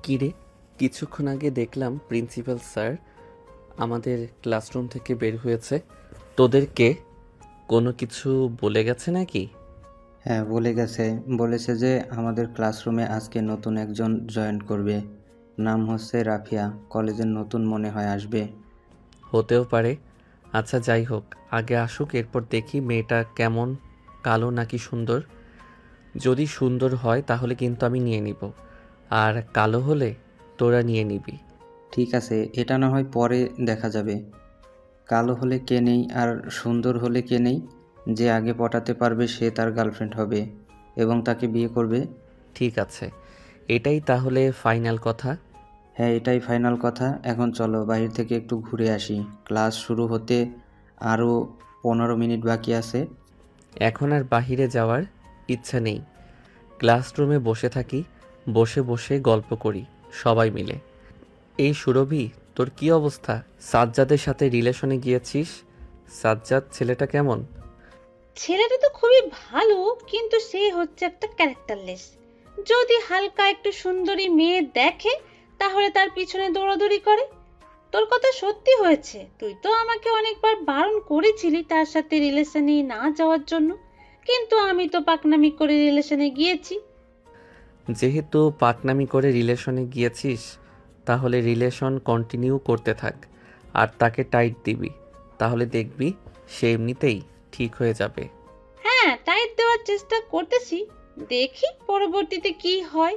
কিরে, কিছুক্ষণ আগে দেখলাম প্রিন্সিপাল স্যার আমাদের ক্লাসরুম থেকে বের হয়েছে। তোদেরকে কোনো কিছু বলে গেছে নাকি? হ্যাঁ, বলে গেছে। বলেছে যে আমাদের ক্লাসরুমে আজকে নতুন একজন জয়েন করবে। নাম হচ্ছে রাফিয়া। কলেজের নতুন মনে হয় আসবে। হতেও পারে। আচ্ছা যাই হোক, আগে আসুক, এরপর দেখি মেয়েটা কেমন, কালো নাকি সুন্দর। যদি সুন্দর হয় তাহলে কিন্তু আমি নিয়ে নিব, আর কালো হলে তোরা নিয়ে নিবি। ঠিক আছে, এটা না হয় পরে দেখা যাবে। কালো হলে কে নেই আর সুন্দর হলে কে নেই? যে আগে পটাতে পারবে সে তার গার্লফ্রেন্ড হবে এবং তাকে বিয়ে করবে। ঠিক আছে, এটাই তাহলে ফাইনাল কথা। হ্যাঁ, এটাই ফাইনাল কথা। এখন চলো বাইরে থেকে একটু ঘুরে আসি। ক্লাস শুরু হতে আরও 15 মিনিট বাকি আছে। এখন আর বাহিরে যাওয়ার ইচ্ছা নেই। ক্লাসরুমে বসে থাকি, বসে বসে গল্প করি সবাই মিলে। এই সুরভি, তোর কি অবস্থা? সাজ্জাদের সাথে রিলেশনে গিয়েছিস? সাজ্জাদ ছেলেটা কেমন? ছেলেটা তো খুবই ভালো, কিন্তু সে হচ্ছে একটা ক্যারেক্টারলেস। যদি হালকা একটু সুন্দরী মেয়ে দেখে তাহলে তার পিছনে দৌড়াদৌড়ি করে। তোর কথা সত্যি হয়েছে, তুই তো আমাকে অনেকবার বারণ করেছিলি তার সাথে রিলেশনে না যাওয়ার জন্য, কিন্তু আমি তো পাকনামি করে রিলেশনে গিয়েছি। যেহেতু পাকনামি করে রিলেশনে গিয়েছিস, তাহলে রিলেশন কন্টিনিউ করতে থাক আর তাকে টাইট দিবি, তাহলে দেখবি সে এমনিতেই ঠিক হয়ে যাবে। হ্যাঁ, টাইট দেওয়ার চেষ্টা করতেছি, দেখি পরবর্তীতে কি হয়।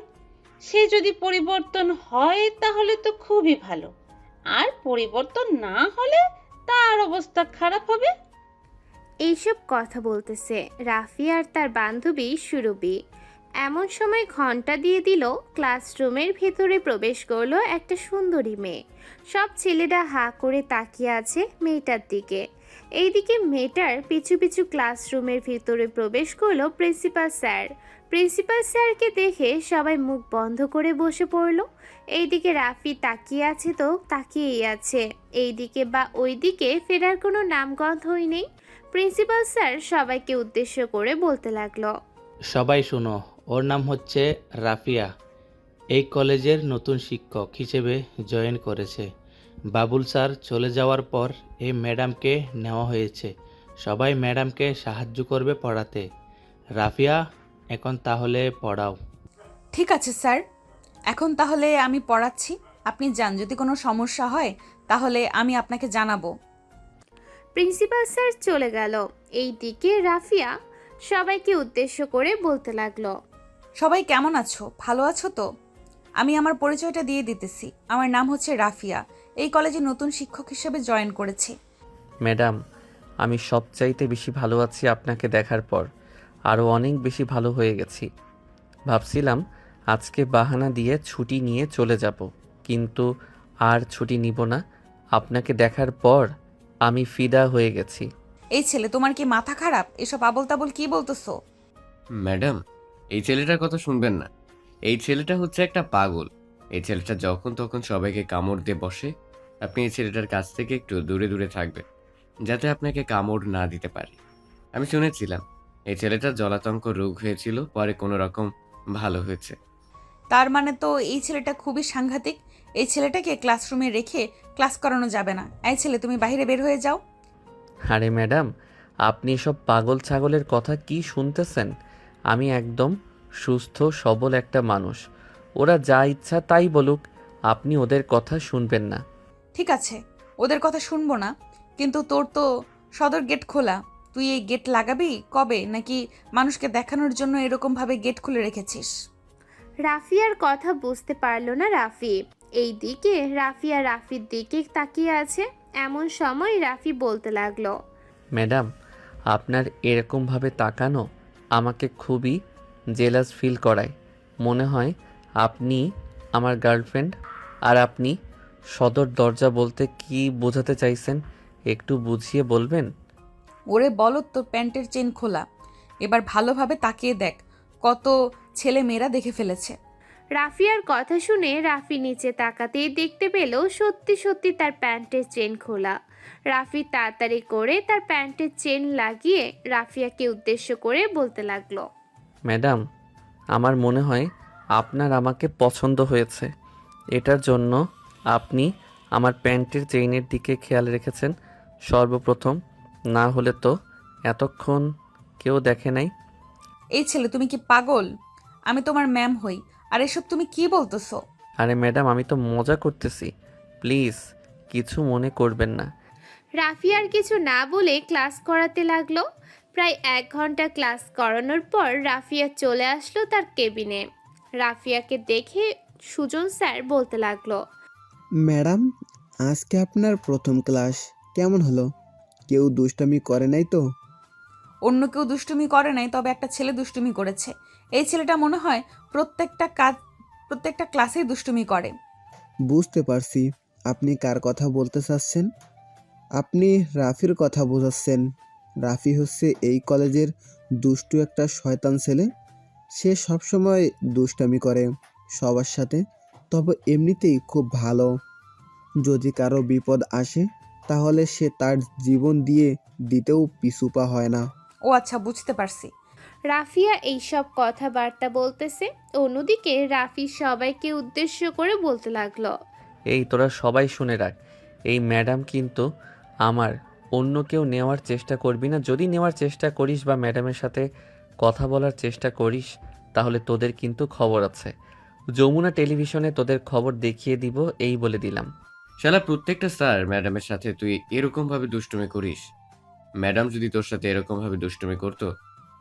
সে যদি পরিবর্তন হয় তাহলে তো খুবই ভালো, আর পরিবর্তন না হলে তার অবস্থা খারাপ হবে। এইসব কথা বলতেছে রাফি আর তার বান্ধবী সুরভি। এমন সময় ঘন্টা দিয়ে দিল। ক্লাসরুমের ভেতরে প্রবেশ করলো একটা সুন্দরী মেয়ে। সব ছেলেরা হা করে তাকিয়ে আছে মেয়েটার দিকে। এইদিকে মেয়েটার পিছু পিছু ক্লাসরুমের ভিতরে প্রবেশ করলো প্রিন্সিপাল স্যার। প্রিন্সিপাল স্যারকে দেখে সবাই মুখ বন্ধ করে বসে পড়লো। এইদিকে রাফি তাকিয়ে আছে তো তাকিয়েই আছে, এইদিকে বা ওইদিকে ফেরার কোনো নামগন্ধই নেই। প্রিন্সিপাল স্যার সবাইকে উদ্দেশ্য করে বলতে লাগলো, সবাই শোনো, ওর নাম হচ্ছে রাফিয়া। এই কলেজের নতুন শিক্ষক হিসেবে জয়েন করেছে। বাবুল স্যার চলে যাওয়ার পর এই ম্যাডামকে নেওয়া হয়েছে। সবাই ম্যাডামকে সাহায্য করবে পড়াতে। রাফিয়া, এখন তাহলে পড়াও। ঠিক আছে স্যার, এখন তাহলে আমি পড়াচ্ছি। আপনি যান, যদি কোনো সমস্যা হয় তাহলে আমি আপনাকে জানাবো। প্রিন্সিপাল স্যার চলে গেল। এইদিকে রাফিয়া সবাইকে উদ্দেশ্য করে বলতে লাগলো, সবাই কেমন আছো? ভালো আছো তো? আমি আমার পরিচয়টা দিয়ে দিতেছি। আমার নাম হচ্ছে রাফিয়া। এই কলেজে নতুন শিক্ষক হিসেবে জয়েন করেছি। ম্যাডাম, আমি সবচাইতে বেশি ভালো আছি আপনাকে দেখার পর। আরও অনেক বেশি ভালো হয়ে গেছি। ভাবছিলাম আজকে বাহানা দিয়ে ছুটি নিয়ে চলে যাব, কিন্তু আর ছুটি নিব না। আপনাকে দেখার পর আমি ফিদা হয়ে গেছি। এই ছেলে, তোমার কি মাথা খারাপ? এসব আবোল তাবোল কি বলতেছো? ম্যাডাম, এই ছেলেটার কথা শুনবেন না। এই ছেলেটা হচ্ছে একটা পাগল। এই ছেলেটা যখন তখন সবাইকে কামড় দিয়ে বসে। আপনি এই ছেলেটার কাছ থেকে একটু দূরে দূরে থাকবেন, যাতে আপনাকে কামড় না দিতে পারে। আমি শুনেছিলাম এই ছেলেটার জলাতঙ্ক রোগ হয়েছিল, পরে কোনো রকম ভালো হয়েছে। তার মানে তো এই ছেলেটা খুবই সাংঘাতিক। এই ছেলেটাকে ক্লাসরুমে রেখে ক্লাস করানো যাবে না। এই ছেলে, তুমি বাইরে বের হয়ে যাও। আরে ম্যাডাম, আপনি এসব পাগল ছাগলের কথা কি শুনতেছেন? আমি একদম সুস্থ সবল একটা মানুষ। ওরা যা ইচ্ছা তাই বলুক, আপনি ওদের কথা শুনবেন না। ঠিক আছে, ওদের কথা শুনবো না, কিন্তু তোর তো সদর গেট খোলা। তুই এই গেট লাগাবি কবে, নাকি মানুষকে দেখানোর জন্য এরকম ভাবে গেট খুলে রেখেছিস? রাফিয়ার কথা বুঝতে পারলো না রাফি। এইদিকে রাফিয়া রাফির দিকে তাকিয়ে আছে। এমন সময় রাফি বলতে লাগলো, ম্যাডাম, আপনার এরকমভাবে তাকানো আমাকে খুবই জেলাস ফিল করায়। মনে হয় আপনি আমার গার্লফ্রেন্ড। আর আপনি সদর দরজা বলতে কি বোঝাতে চাইছেন, একটু বুঝিয়ে বলবেন? ওরে বলো, তোর প্যান্টের চেন খোলা। এবার ভালোভাবে তাকিয়ে দেখ, কত ছেলে মেয়েরা দেখে ফেলেছে। রাফিয়ার কথা শুনে রাফি নিচে তাকাতেই দেখতে পেল সত্যি সত্যি তার প্যান্টের চেন খোলা। রাফি তাড়াতাড়ি করে তার প্যান্টের চেন লাগিয়ে রাফিয়াকে উদ্দেশ্য করে বলতে লাগলো, ম্যাডাম, আমার মনে হয় আপনার আমাকে পছন্দ হয়েছে। এটার জন্য আপনি আমার প্যান্টের চেইনের দিকে খেয়াল রেখেছেন সর্বপ্রথম, না হলে তো এতক্ষণ কেউ দেখে নাই। এই ছেলে তুমি কি পাগল? আমি তোমার ম্যাম হই, আর এসব তুমি কি বলতেছো? আরে ম্যাডাম, আমি তো মজা করতেছি, প্লিজ কিছু মনে করবেন না। রাফিয়ার কিছু না বলে ক্লাস করাতে লাগলো। প্রায় 1 ঘন্টা ক্লাস করানোর পর রাফিয়া চলে আসলো তার কেবিনে। রাফিয়াকে দেখে সুজন স্যার বলতে লাগলো, ম্যাডাম, আজকে আপনার প্রথম ক্লাস কেমন হলো? কেউ দুষ্টামি করে নাই তো? অন্য কেউ দুষ্টুমি করে নাই, তবে একটা ছেলে দুষ্টুমি করেছে। এই ছেলেটা মনে হয় প্রত্যেকটা ক্লাসেই দুষ্টুমি করে। বুঝতে পারছি আপনি কার কথা বলতে চাচ্ছেন। আপনি রাফির কথা বোঝাচ্ছেন। রাফি হচ্ছে এই কলেজের দুষ্টু একটা শয়তান ছেলে। সে সবসময় দুষ্টামি করে সবার সাথে, তবে এমনিতেই খুব ভালো। যদি কারো বিপদ আসে তাহলে সে তার জীবন দিতেও পিছুপা হয় না। ও আচ্ছা, বুঝতে পারছি। রাফিয়া এইসব কথাবার্তা বলতেছে। অন্যদিকে রাফি সবাইকে উদ্দেশ্য করে বলতে লাগলো, এই তোরা সবাই শুনে রাখ, এই ম্যাডাম কিন্তু আমার, অন্য কেউ নেওয়ার চেষ্টা করবি না। যদি নেওয়ার চেষ্টা করিস বা ম্যাডামের সাথে কথা বলার চেষ্টা করিস তাহলে তোদের কিন্তু খবর আছে। যমুনা টেলিভিশনে তোদের খবর দেখিয়ে দিব, এই বলে দিলাম। শালা প্রত্যেকটা স্যার ম্যাডামের সাথে তুই এরকমভাবে দুষ্টুমি করিস। ম্যাডাম যদি তোর সাথে এরকমভাবে দুষ্টুমি করতো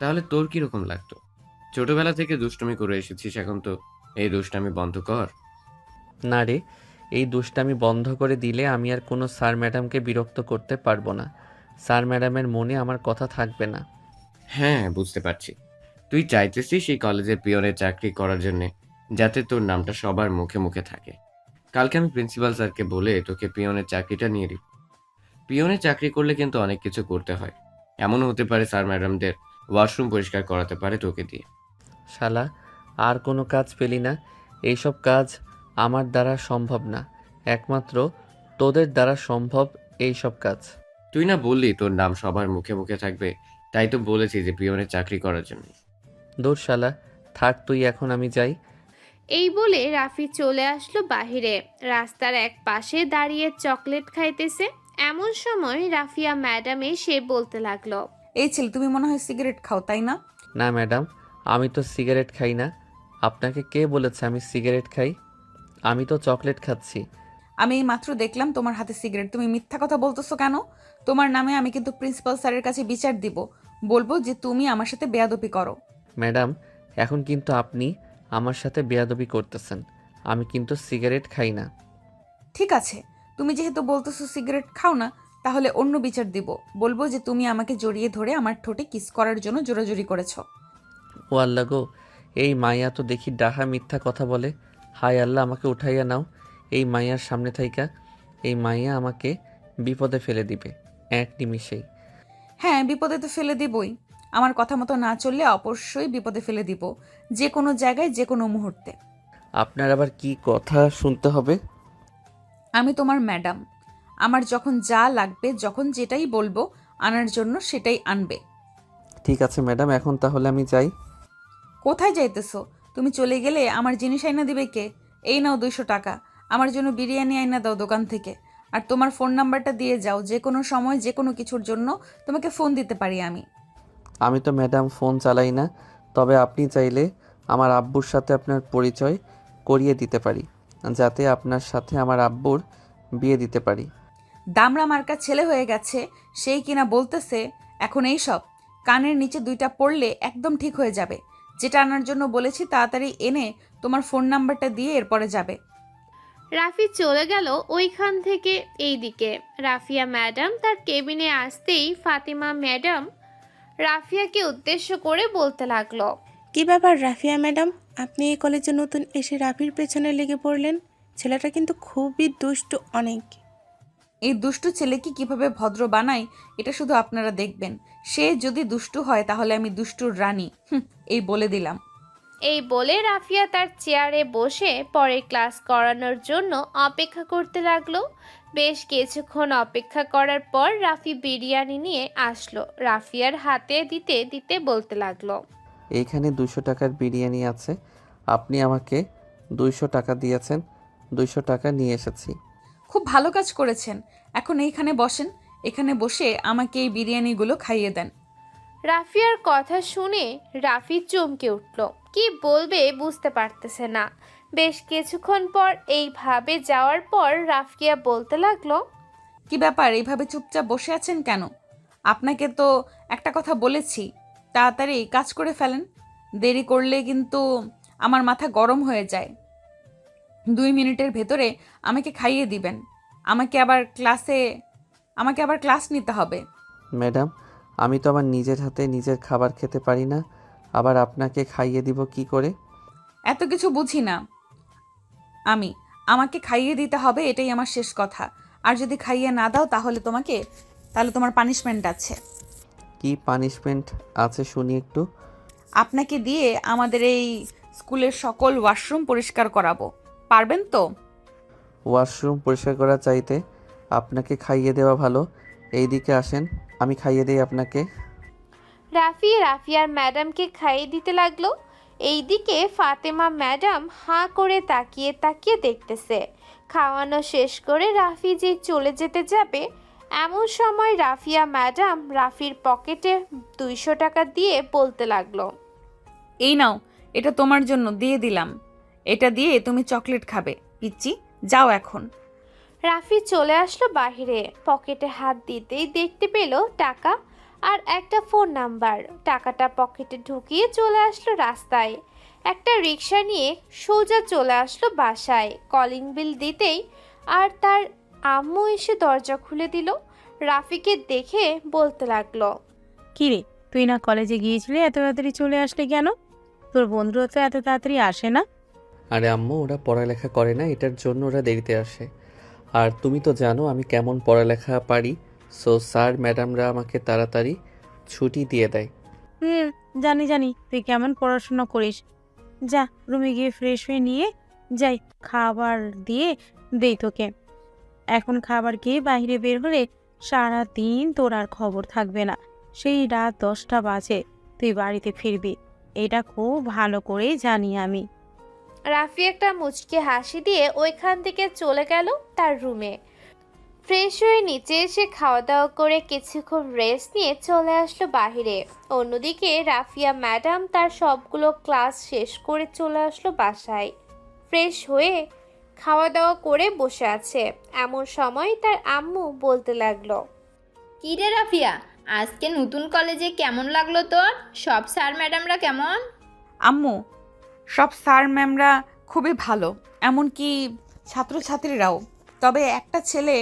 তাহলে তোর কিরকম লাগতো? ছোটবেলা থেকে দুষ্টুমি করে এসেছিস, এখন তো এই দুষ্টামি বন্ধ কর। না রে, এই দুষ্টামি বন্ধ করে দিলে আমি আর কোনো স্যার ম্যাডামকে বিরক্ত করতে পারবো না। স্যার ম্যাডামের মনে আমার কথা থাকবে না। হ্যাঁ, বুঝতে পারছি। তুই চাইতেছিস এই কলেজের পিয়নের চাকরি করার জন্য, যাতে তোর নামটা সবার মুখে মুখে থাকে। কালকে আমি প্রিন্সিপাল স্যারকে বলে তোকে পিয়নের চাকরিটা নিয়ে দিব। পিয়নের চাকরি করলে কিন্তু অনেক কিছু করতে হয়। এমনও হতে পারে স্যার ম্যাডামদের ওয়াশরুম পরিষ্কার করাতে পারে তোকে দিয়ে। শালা, আর কোনো কাজ পেলি না? এইসব কাজ আমার দ্বারা সম্ভব না, একমাত্র তোদের দ্বারা সম্ভব এইসব কাজ। তুই না বললি তোর নাম সবার মুখে মুখে থাকবে, তাই তো বলেছি যে পিয়নের চাকরি করার জন্য। দূর শালা, থাক তুই, এখন আমি যাই। এই বলে রাফি চলে আসলো বাহিরে। রাস্তার এক পাশে দাঁড়িয়ে চকলেট খাইতেছে। এমন সময় রাফিয়া ম্যাডাম এসে বলতে লাগলো, এই ছেলে তুমি মনে হয় সিগারেট খাও, তাই না? না ম্যাডাম, আমি তো সিগারেট খাই না। আপনাকে কে বলেছে আমি সিগারেট খাই? আমি তো চকলেট খাচ্ছি। আমি এই মাত্র দেখলাম তোমার হাতে সিগারেট। তুমি মিথ্যা কথা বলতেছো কেন? তোমার নামে আমি কিন্তু প্রিন্সিপাল স্যারের কাছে বিচার দিব। বলবো যে তুমি আমার সাথে বেয়াদবি করো। ম্যাডাম, এখন কিন্তু আপনি আমার সাথে বেয়াদবি করতেছেন। আমি কিন্তু সিগারেট খাই না। ঠিক আছে, তুমি যেহেতু বলতেছো সিগারেট খাও না, তাহলে অন্য বিচার দিব। বলবো যে তুমি আমাকে জড়িয়ে ধরে আমার ঠোঁটে কিস করার জন্য জোরাজুরি করেছো। ও আল্লাহ গো, এই মাইয়া তো দেখি ডাহা মিথ্যা কথা বলে। হায় আল্লাহ, আমাকে উঠাইয়া নাও এই মাইয়ার সামনে থাইকা। এই মাইয়া আমাকে বিপদে ফেলে দিবে এক নিমিষেই। হ্যাঁ, বিপদে তো ফেলে দিবই। আমার কথা মতো না চললে অবশ্যই বিপদে ফেলে দিব, যে কোনো জায়গায়, যে কোনো মুহূর্তে। আপনার আবার কি কথা শুনতে হবে? আমি তোমার ম্যাডাম। আমার যখন যা লাগবে, যখন যেটাই বলবো আনার জন্য, সেটাই আনবে। ঠিক আছে ম্যাডাম, এখন তাহলে আমি যাই। কোথায় যাইতেছো? তুমি চলে গেলে আমার জিনিস আইনা দিবে কে? এই নাও 200 টাকা। আমার জন্য বিরিয়ানি আইনা দাও দোকান থেকে। আর তোমার ফোন নাম্বারটা দিয়ে যাও, যে কোনো সময় যে কোনো কিছুর জন্য তোমাকে ফোন দিতে পারি আমি। আমি তো ম্যাডাম ফোন চালাই না, তবে আপনি চাইলে আমার আব্বুর সাথে আপনার পরিচয় করিয়ে দিতে পারি, যাতে আপনার সাথে আমার আব্বুর বিয়ে দিতে পারি। দামড়া মার্কা ছেলে হয়ে গেছে, সেই কিনা বলতেছে এখন এই সব। কানের নিচে 2টা পড়লে একদম ঠিক হয়ে যাবে। যেটা আনার জন্য বলেছি তাড়াতাড়ি এনে তোমার ফোন নাম্বারটা দিয়ে এরপরে যাবে। রাফি চলে গেল ওইখান থেকে। এইদিকে রাফিয়া ম্যাডাম তার কেবিনে আসতেই ফাতিমা ম্যাডাম রাফিয়াকে উদ্দেশ্য করে বলতে লাগলো, কি ব্যাপার রাফিয়া ম্যাডাম, আপনি এই কলেজে নতুন এসে রাফির পেছনে লেগে পড়লেন? ছেলেটা কিন্তু খুবই দুষ্টু অনেক। এই দুষ্টু ছেলেকে কিভাবে ভদ্র বানাই এটা শুধু আপনারা দেখবেন। সে যদি দুষ্টু হয় তাহলে আমি দুষ্টুর রানী। এই বলে দিলাম। এই বলে রাফিয়া তার চেয়ারে বসে পরে ক্লাস করানোর জন্য অপেক্ষা করতে লাগলো। বেশ কিছুক্ষণ অপেক্ষা করার পর রাফি বিরিয়ানি নিয়ে আসলো। রাফিয়ার হাতে দিতে দিতে বলতে লাগলো, এইখানে 200 টাকার বিরিয়ানি আছে, আপনি আমাকে 200 টাকা দিয়েছেন, 200 টাকা নিয়ে এসেছি। খুব ভালো কাজ করেছেন। এখন এইখানে বসেন, এখানে বসে আমাকে এই বিরিয়ানিগুলো খাইয়ে দেন। রাফিয়ার কথা শুনে রাফি চমকে উঠল। কি বলবে বুঝতে পারতেছে না। বেশ কিছুক্ষণ পর এইভাবে যাওয়ার পর রাফিয়া বলতে লাগলো, কি ব্যাপার, এইভাবে চুপচাপ বসে আছেন কেন? আপনাকে তো একটা কথা বলেছি, তাড়াতাড়ি কাজ করে ফেলেন। দেরি করলে কিন্তু আমার মাথা গরম হয়ে যায়। 2 মিনিটের ভেতরে আমাকে খাইয়ে দিবেন। আমাকে আবার ক্লাস নিতে হবে। ম্যাডাম, আমি তো আমার নিজের হাতে নিজের খাবার খেতে পারি না, আবার আপনাকে খাইয়ে দিব কি করে? এত কিছু বুঝি না আমি। আমাকে খাইয়ে দিতে হবে, এটাই আমার শেষ কথা। আর যদি খাইয়ে না দাও তাহলে তোমার পানিশমেন্ট আছে। কি পানিশমেন্ট আছে শুনি একটু। আপনাকে দিয়ে আমাদের এই স্কুলের সকল ওয়াশরুম পরিষ্কার করাবো। পারবেন তো? ওয়াশরুম পরিষ্কার করা চাইতে আপনাকে খাইয়ে দেওয়া ভালো। এইদিকে আসেন, আমি খাইয়ে দেই আপনাকে। রাফিয়ার ম্যাডামকে খাইয়ে দিতে লাগলো। এইদিকে ফাতেমা ম্যাডাম হাঁ করে তাকিয়ে তাকিয়ে দেখতেছে। খাওয়ানো শেষ করে রাফি যে চলে যেতে যাবে, এমন সময় রাফিয়া ম্যাডাম রাফির পকেটে 200 টাকা দিয়ে বলতে লাগলো, এই নাও, এটা তোমার জন্য দিয়ে দিলাম। এটা দিয়ে তুমি চকলেট খাবে। পিচ্চি, যাও এখন। রাফি চলে আসলো বাহিরে। পকেটে হাত দিতেই দেখতে পেল টাকা আর একটা ফোন নাম্বার। টাকাটা পকেটে ঢুকিয়ে চলে আসলো রাস্তায়। একটা রিক্সা নিয়ে সোজা চলে আসলো বাসায়। কলিং বিল দিতেই আর তার আম্মু এসে দরজা খুলে দিল। রাফিকে দেখে বলতে লাগলো, কিরে, তুই না কলেজে গিয়েছিলি, এত তাড়াতাড়ি চলে আসলি কেন? তোর বন্ধুরা তো এত তাড়াতাড়ি আসে না। আরে আম্মু, ওরা পড়ালেখা করে না, এটার জন্য ওরা দেরিতে আসে। আর তুমি তো জানো আমি কেমন পড়ালেখা পারি, সো স্যার ম্যাডামরা আমাকে তাড়াতাড়ি ছুটি দিয়ে দেয়। জানি তুই কেমন পড়াশোনা করিস। যা রুমে গিয়ে ফ্রেশ হয়ে নিয়ে যাই, খাবার দিয়ে দেই তোকে। এখন খাবার খেয়ে বাইরে বের হলে সারাদিন তোর আর খবর থাকবে না। সেই রাত 10টা বাজে তুই বাড়িতে ফিরবি, এটা খুব ভালো করেই জানি আমি। রাফি একটা মুচকি হাসি দিয়ে ওইখান থেকে চলে গেল তার রুমে। ফ্রেশ হয়ে নিচে এসে খাওয়া দাওয়া করে কিছুক্ষণ রেস্ট নিয়ে চলে আসলো বাহিরে। অন্যদিকে রাফিয়া ম্যাডাম তার সবগুলো ক্লাস শেষ করে চলে আসলো বাসায়। ফ্রেশ হয়ে খাওয়া দাওয়া করে বসে আছে। এমন সময় তার আম্মু বলতে লাগলো, কি রে রাফিয়া, আজকে নতুন কলেজে কেমন লাগলো তোর? সব স্যার ম্যাডামরা কেমন? আম্মু, সব স্যার ম্যামরা খুবই ভালো, এমনকি ছাত্রছাত্রীরাও। তবে একটা ছেলে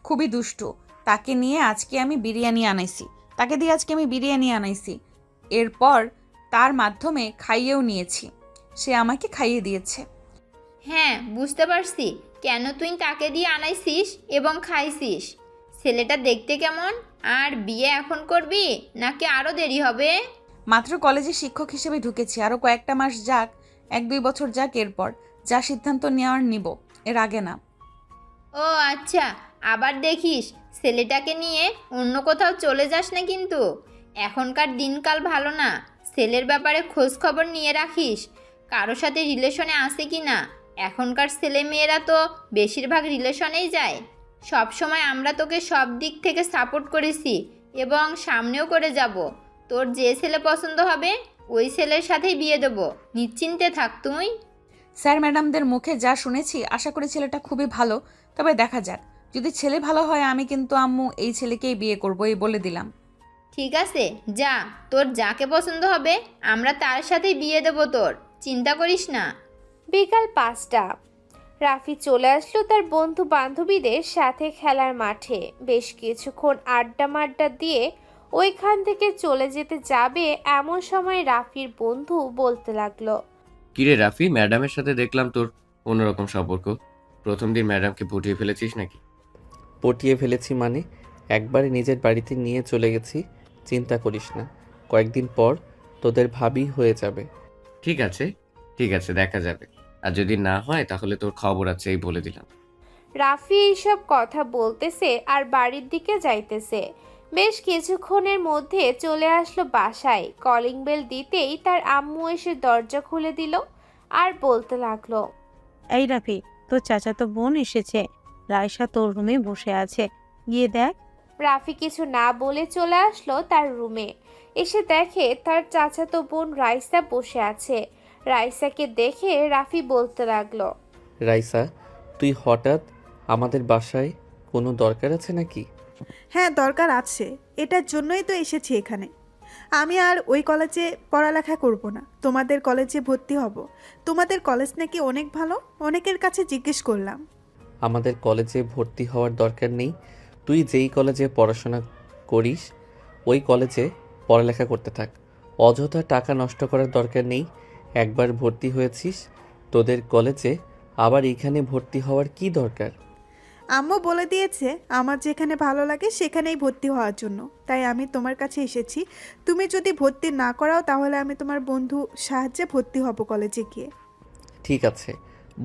খুবই দুষ্টু, তাকে দিয়ে আজকে আমি বিরিয়ানি আনাইছি। এরপর তার মাধ্যমে খাইয়েও নিয়েছি, সে আমাকে খাইয়ে দিয়েছে। হ্যাঁ, বুঝতে পারছি কেন তুই তাকে দিয়ে আনাইছিস এবং খাইছিস। ছেলেটা দেখতে কেমন? আর বিয়ে এখন করবি নাকি আরও দেরি হবে? মাত্র কলেজে শিক্ষক হিসেবে ঢুকেছি, আরও কয়েকটা মাস যাক, 1-2 বছর যাক, এরপর যা সিদ্ধান্ত নেওয়ার নিব, এর আগে না। ও আচ্ছা, আবার দেখিস ছেলেটাকে নিয়ে অন্য কোথাও চলে যাস না কিন্তু। এখনকার দিনকাল ভালো না, ছেলের ব্যাপারে খোঁজ খবর নিয়ে রাখিস, কারো সাথে রিলেশনে আছে কি না। এখনকার ছেলে মেয়েরা তো বেশিরভাগ রিলেশনেই যায়। সব সময় আমরা তোকে সব দিক থেকে সাপোর্ট করেছি এবং সামনেও করে যাব। তোর যে ছেলে পছন্দ হবে ওই ছেলের সাথেই বিয়ে দেবো, নিশ্চিন্তে থাক তুই। স্যার ম্যাডামদের মুখে যা শুনেছি, আশা করি ছেলেটা খুবই ভালো। তবে দেখা যাক, যদি ছেলে ভালো হয় আমি কিন্তু আম্মু এই ছেলেকেই বিয়ে করবো, এই বলে দিলাম। ঠিক আছে, যা, তোর যাকে পছন্দ হবে আমরা তার সাথেই বিয়ে দেবো, তোর চিন্তা করিস না। বিকাল 5টা। রাফি চলে আসলো তার বন্ধু বান্ধবীদের সাথে খেলার মাঠে। বেশ কিছুক্ষণ আড্ডা দিয়ে ওইখান থেকে চলে যেতে যাবে, এমন সময় রাফির বন্ধু বলতে লাগলো, কিরে রাফি, ম্যাডামের সাথে দেখলাম তোর অন্যরকম সম্পর্ক। প্রথম দিন ম্যাডামকে পটিয়ে ফেলেছিস নাকি? পটিয়ে ফেলেছি মানে? একবারে নিজের বাড়িতে নিয়ে চলে গেছি, চিন্তা করিস না, কয়েকদিন পর তোদের ভাবি হয়ে যাবে। ঠিক আছে দেখা যাবে। আর যদি না হয় তাহলে তোর খবর আছে, এই বলে দিলাম। রাফি এইসব কথা বলতেছে আর বাড়ির দিকে যাইতেছে। বেশ কিছুক্ষণের মধ্যে চলে আসলো বাসায়। কলিং বেল দিতেই তার আম্মু এসে দরজা খুলে দিল আর বলতে লাগলো, এই রাফি, তোর চাচাতো বোন এসেছে। রাইসা তোর রুমে বসে আছে, গিয়ে দেখ। রাফি কিছু না বলে চলে আসলো তার রুমে। এসে দেখে তার চাচাতো বোন রাইসা বসে আছে। রাইসাকে দেখে রাফি বলতে লাগলো, রাইসা, তুই হঠাৎ আমাদের বাসায় কোনো দরকার আছে নাকি? হ্যাঁ, দরকার আছে। এটার জন্যই তো এসেছি এখানে। আমি আর ওই কলেজে পড়ালেখা করব না, তোমাদের কলেজে ভর্তি হব। তোমাদের কলেজ নাকি অনেক ভালো, অনেকের কাছে জিজ্ঞেস করলাম। আমাদের কলেজে ভর্তি হওয়ার দরকার নেই। তুই যেই কলেজে পড়াশোনা করিস ওই কলেজে পড়ালেখা করতে থাক। অযথা টাকা নষ্ট করার দরকার নেই। একবার ভর্তি হয়েছিস, তোদের কলেজে আবার এখানে ভর্তি হওয়ার কি দরকার? আম্মু বলে দিয়েছে আমার যেখানে ভালো লাগে সেখানেই ভর্তি হওয়ার জন্য, তাই আমি তোমার কাছে এসেছি। তুমি যদি ভর্তি না করাও তাহলে আমি তোমার বন্ধু সাহায্যে ভর্তি হব কলেজে গিয়ে। ঠিক আছে,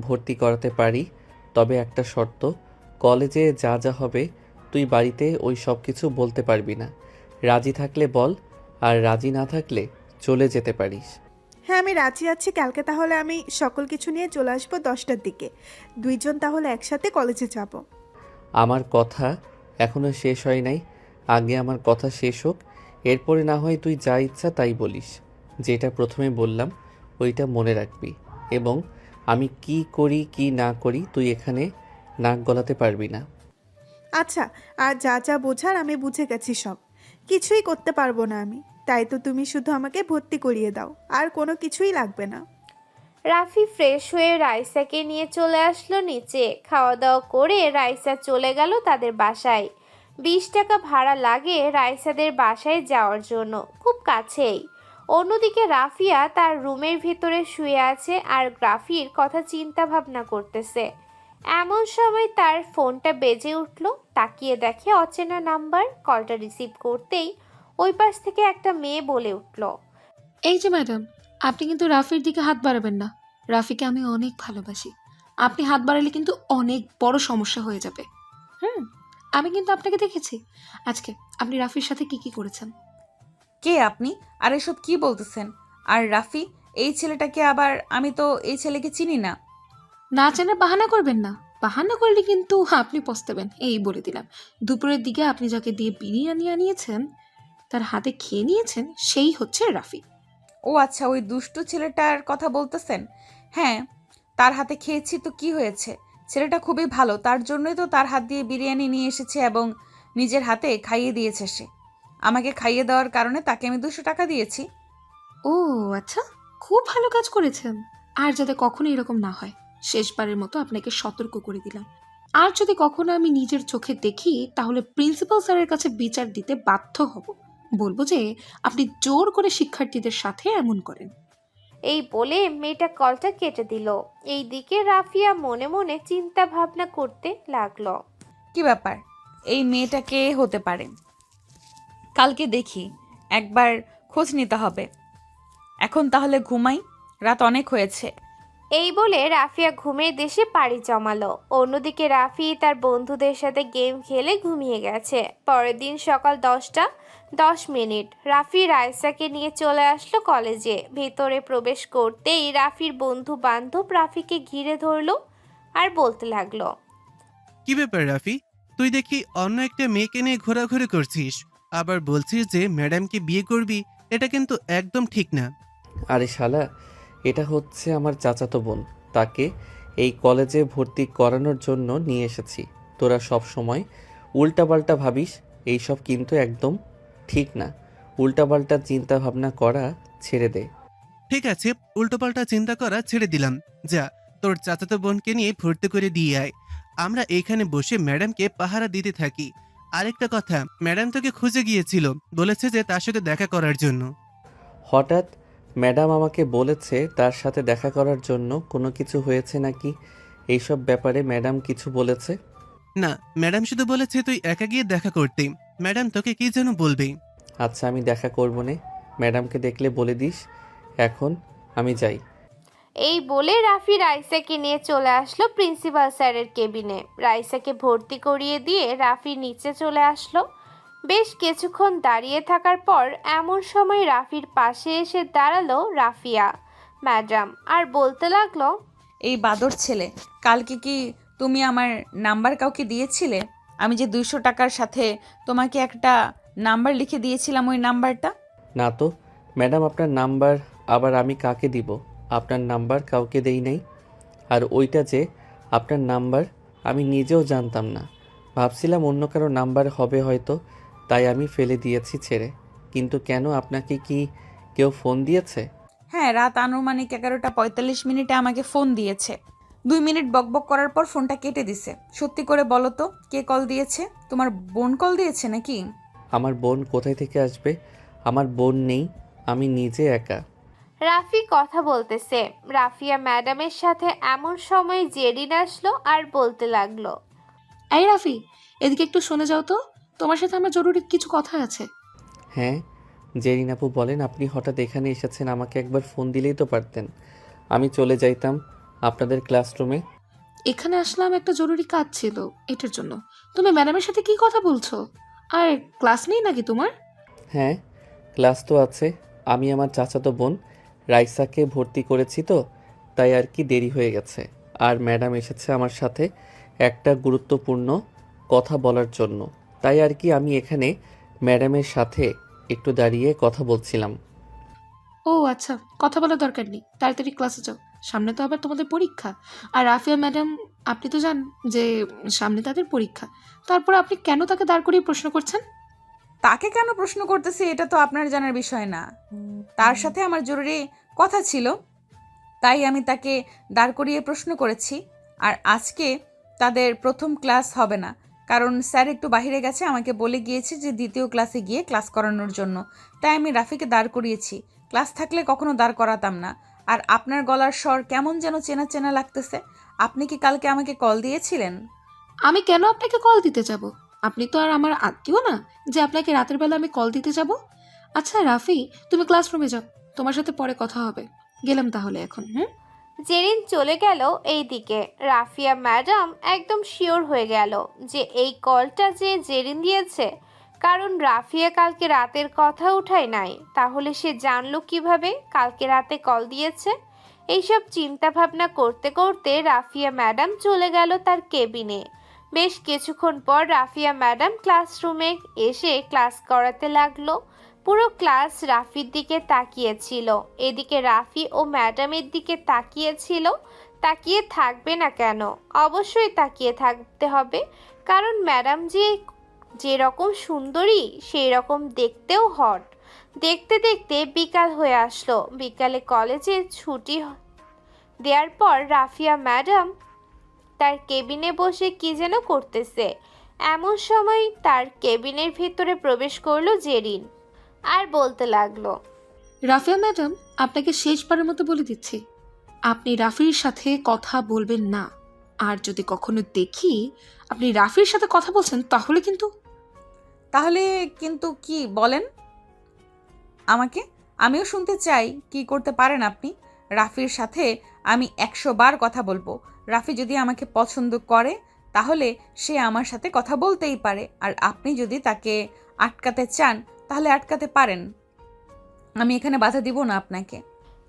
ভর্তি করাতে পারি, তবে একটা শর্ত। কলেজে যা যা হবে তুই বাড়িতে ওই সব কিছু বলতে পারবি না। রাজি থাকলে বল, আর রাজি না থাকলে চলে যেতে পারিস। হ্যাঁ, আমি রাজি আছি। কালকে তাহলে আমি সকল কিছু নিয়ে চলে আসবো 10টার দিকে। দুইজন তাহলে একসাথে কলেজে যাব। আমার কথা এখনো শেষ হয় নাই। আগে আমার কথা শেষ হোক, এরপরে না হয় তুই যা ইচ্ছা তাই বলিস। যেটা প্রথমে বললাম ওইটা মনে রাখবি, এবং আমি কি করি কি না করি তুই এখানে নাক গলাতে পারবি না। আচ্ছা, আর যা যা বোঝার আমি বুঝে গেছি সব। কিছুই করতে পারবো না আমি, তাই তো তুমি শুধু আমাকে ভর্তি করিয়ে দাও, আর কোনো কিছুই লাগবে না। রাফি ফ্রেশ হয়ে রাইসাকে নিয়ে চলে আসলো নিচে। খাওয়া দাওয়া করে রাইসা চলে গেল তাদের বাসায়। 20 টাকা ভাড়া লাগে রাইসাদের বাসায় যাওয়ার জন্য, খুব কাছেই। অন্যদিকে রাফিয়া তার রুমের ভিতরে শুয়ে আছে আর রাফির কথা চিন্তা ভাবনা করতেছে। এমন সময় তার ফোনটা বেজে উঠল। তাকিয়ে দেখে অচেনা নাম্বার। কলটা রিসিভ করতেই ওই পাশ থেকে একটা মেয়ে বলে উঠল, এই যে ম্যাডাম, আপনি কিন্তু রাফির দিকে হাত বাড়াবেন না। রাফিকে আমি অনেক ভালোবাসি। আপনি হাত বাড়ালে কিন্তু অনেক বড় সমস্যা হয়ে যাবে। আমি কিন্তু আপনাকে দেখেছি আজকে আপনি রাফির সাথে কি কি করেছেন। কে আপনি? আর এসব কি বলতেছেন? আর রাফি এই ছেলেটাকে আবার? আমি তো এই ছেলেকে চিনি না। না চেনার বাহানা করবেন না। বাহানা করলে কিন্তু আপনি পস্তাবেন, এই বলে দিলাম। দুপুরের দিকে আপনি যাকে দিয়ে বিরিয়ানি আনিয়েছেন, তার হাতে খেয়ে নিয়েছেন, সেই হচ্ছে রাফি। ও আচ্ছা, ওই দুষ্টু ছেলেটার কথা বলতেছেন? হ্যাঁ, তার হাতে খেয়েছি তো কি হয়েছে? ছেলেটা খুবই ভালো, তার জন্যই তো তার হাত দিয়ে বিরিয়ানি নিয়ে এসেছে এবং নিজের হাতে খাইয়ে দিয়েছে সে। আমাকে খাইয়ে দেওয়ার কারণে তাকে আমি 200 টাকা দিয়েছি। ও আচ্ছা, খুব ভালো কাজ করেছেন। আর যাতে কখনো এরকম না হয়, শেষবারের মতো আপনাকে সতর্ক করে দিলাম। আর যদি কখনো আমি নিজের চোখে দেখি, তাহলে প্রিন্সিপাল স্যারের কাছে বিচার দিতে বাধ্য হব। বলবো যে আপনি জোর করে শিক্ষার্থীদের সাথে এমন করেন। এই বলে মেয়েটা কলটা কেটে দিল। এইদিকে রাফিয়া মনে মনে চিন্তা ভাবনা করতে লাগলো। কি ব্যাপার, এই মেয়েটা কে হতে পারে? কালকে দেখি, একবার খোঁজ নিতে হবে। এখন তাহলে ঘুমাই, রাত অনেক হয়েছে। এই বলে রাফিয়া ঘুমের দেশে পাড়ি জমালো। অন্যদিকে রাফি তার বন্ধুদের সাথে গেম খেলে ঘুমিয়ে গেছে। পরের দিন সকাল 10:10 রাফি রাইসাকে নিয়ে চলে আসলো কলেজে। ভেতরে প্রবেশ করতেই রাফির বন্ধু বান্ধব রাফিকে ঘিরে ধরলো আর বলতে লাগলো, কি ব্যাপার রাফি, তুই দেখি অন্য একটা মেয়েকে নিয়ে ঘোরাঘুরি করছিস, আবার বলছিস যে ম্যাডামকে বিয়ে করবি। এটা কিন্তু একদম ঠিক না। আরে শালা, এটা হচ্ছে আমার চাচাতো বোন। তাকে এই কলেজে ভর্তি করানোর জন্য নিয়ে এসেছি। তোরা সব সময় উল্টাপাল্টা ভাবিস, এইসব কিন্তু একদম ঠিক না। উল্টাপাল্টা চিন্তা ভাবনা করা ছেড়ে দে। ঠিক আছে, উল্টোপাল্টা চিন্তা করা ছেড়ে দিলাম। যা, তোর চাচাতো বোনকে নিয়ে ভর্তি করে দিয়ে আয়। আমরা এইখানে বসে ম্যাডামকে পাহারা দিতে থাকি। আরেকটা কথা, ম্যাডাম তোকে খুঁজে গিয়েছিল, বলেছে যে তার সাথে দেখা করার জন্য। হঠাৎ ম্যাডাম আমাকে বলেছে তার সাথে দেখা করার জন্য? কোনো কিছু হয়েছে নাকি? এইসব ব্যাপারে ম্যাডাম কিছু বলেছে? না, ম্যাডাম শুধু বলেছে তুই একা গিয়ে দেখা করতে। ম্যাডাম তোকে কি যেন বলবে। আচ্ছা, আমি দেখা করব না। ম্যাডামকে দেখলে বলে দিস। এখন আমি যাই। এই বলে রাফি রাইসাকে নিয়ে চলে আসলো প্রিন্সিপাল স্যারের কেবিনে। রাইসাকে ভর্তি করিয়ে দিয়ে রাফি নিচে চলে আসলো। বেশ কিছুক্ষণ দাঁড়িয়ে থাকার পর এমন সময় রাফির পাশে এসে দাঁড়ালো রাফিয়া ম্যাডাম আর বলতে লাগলো, এই বাদর ছেলে, কালকে কি তুমি আমার নাম্বার কাউকে দিয়েছিলে? আমি যে 200 টাকার সাথে তোমাকে একটা নাম্বার লিখে দিয়েছিলাম, ওই নাম্বারটা? না তো ম্যাডাম, আপনার নাম্বার আবার আমি কাকে দিব? আপনার নাম্বার কাউকে দেই নাই। আর ওইটা যে আপনার নাম্বার আমি নিজেও জানতাম না, ভাবছিলাম অন্য কারো নাম্বার হবে হয়তো, তাই আমি ফেলে দিয়েছি ছেড়ে। কিন্তু কেন, আপনাকে কি কেউ ফোন দিয়েছে? হ্যাঁ, রাত আনুমানিক 11:45 আমাকে ফোন দিয়েছে। 2 মিনিট বকবক করার পর ফোনটা কেটে দিছে। সত্যি করে বলো তো, কে কল দিয়েছে? তোমার বোন কল দিয়েছে নাকি? আমার বোন কোথায় থেকে আসবে? আমার বোন নেই, আমি নিজে একা। রাফি কথা বলতেছে। রাফিয়া ম্যাডামের সাথে এমন সময় জেরিন আসলো আর বলতে লাগলো, এই রাফি, এদিকে একটু শুনে যাও তো, তোমার সাথে আমার জরুরি কিছু কথা আছে। হ্যাঁ জেরিন আপু বলেন, আপনি হঠাৎ এখানে এসেছেন, আমাকে একবার ফোন দিলেই তো পারতেন, আমি চলে যাইতাম আপনাদের ক্লাসরুমে। এখানে আসলাম, একটা জরুরি কাজ ছিল, এটার জন্য। তুমি ম্যাডামের সাথে কি কথা বলছো? আর ক্লাস নেই নাকি তোমার? হ্যাঁ ক্লাস তো আছে, আমি আমার চাচাতো বোন রাইসাকে ভর্তি করেছি তো, তাই আর কি দেরি হয়ে গেছে। আর ম্যাডাম এসেছে আমার সাথে একটা গুরুত্বপূর্ণ কথা বলার জন্য, তাই আর কি আমি এখানে ম্যাডামের সাথে একটু দাঁড়িয়ে কথা বলছিলাম। ও আচ্ছা, কথা বলার দরকার নেই, তাড়াতাড়ি ক্লাসে যাও, সামনে তো আবার তোমাদের পরীক্ষা। আর রাফিয়া ম্যাডাম, আপনি তো জান যে সামনে তাদের পরীক্ষা, তারপর আপনি কেন তাকে দাঁড় করিয়ে প্রশ্ন করছেন? তাকে কেন প্রশ্ন করতেছি এটা তো আপনার জানার বিষয় না। তার সাথে আমার জরুরি কথা ছিল, তাই আমি তাকে দাঁড় করিয়ে প্রশ্ন করেছি। আর আজকে তাদের প্রথম ক্লাস হবে না, কারণ স্যার একটু বাইরে গেছে, আমাকে বলে গিয়েছে যে দ্বিতীয় ক্লাসে গিয়ে ক্লাস করানোর জন্য। তাই আমি রাফিকে দাঁড় করিয়েছি, ক্লাস থাকলে কখনো দাঁড় করাতাম না। আর আপনার গলার স্বর কেমন যেন চেনা চেনা লাগতেছে। আপনি কি কালকে আমাকে কল দিয়েছিলেন? আমি কেন আপনাকে কল দিতে যাব? আপনি তো আর আমার আত্মীয় না যে আপনাকে রাতের বেলা আমি কল দিতে যাব। আচ্ছা রাফি, তুমি ক্লাসরুমে যাও, তোমার সাথে পরে কথা হবে। গেলাম তাহলে এখন। জেরিন চলে গেল এইদিকে। রাফিয়া ম্যাডাম একদম শিওর হয়ে গেল যে এই কলটা যে জেরিন দিয়েছে, কারণ রাফিয়া কালকে রাতের কথা উঠায় নাই। তাহলে সে জানলো কিভাবে কালকে রাতে কল দিয়েছে? এইসব চিন্তা ভাবনা করতে করতে রাফিয়া ম্যাডাম চলে গেল তার কেবিনে। বেশ কিছুক্ষণ পর রাফিয়া ম্যাডাম ক্লাসরুমে এসে ক্লাস করাতে লাগলো। পুরো ক্লাস রাফির দিকে তাকিয়েছিল। এদিকে রাফি ও ম্যাডামের দিকে তাকিয়েছিল। তাকিয়ে থাকবে না কেন? অবশ্যই তাকিয়ে থাকতে হবে, কারণ ম্যাডাম যেরকম সুন্দরী সেই রকম দেখতেও হট। দেখতে দেখতে বিকাল হয়ে আসলো। বিকালে কলেজে ছুটি দেওয়ার পর রাফিয়া ম্যাডাম তার কেবিনে বসে কি যেন করতেছে। এমন সময় তার কেবিনের ভিতরে প্রবেশ করলো জেরিন আর বলতে লাগলো, রাফিয়া ম্যাডাম, আপনাকে শেষবারের মতো বলে দিচ্ছি, আপনি রাফির সাথে কথা বলবেন না। আর যদি কখনো দেখি আপনি রাফির সাথে কথা বলছেন, তাহলে কিন্তু কি বলেন আমাকে? আমিও শুনতে চাই কি করতে পারেন আপনি। রাফির সাথে আমি 100 বার কথা বলবো। রাফি যদি আমাকে পছন্দ করে তাহলে সে আমার সাথে কথা বলতেই পারে। আর আপনি যদি তাকে আটকাতে চান তাহলে আটকাতে পারেন, আমি এখানে বাধা দিব না আপনাকে।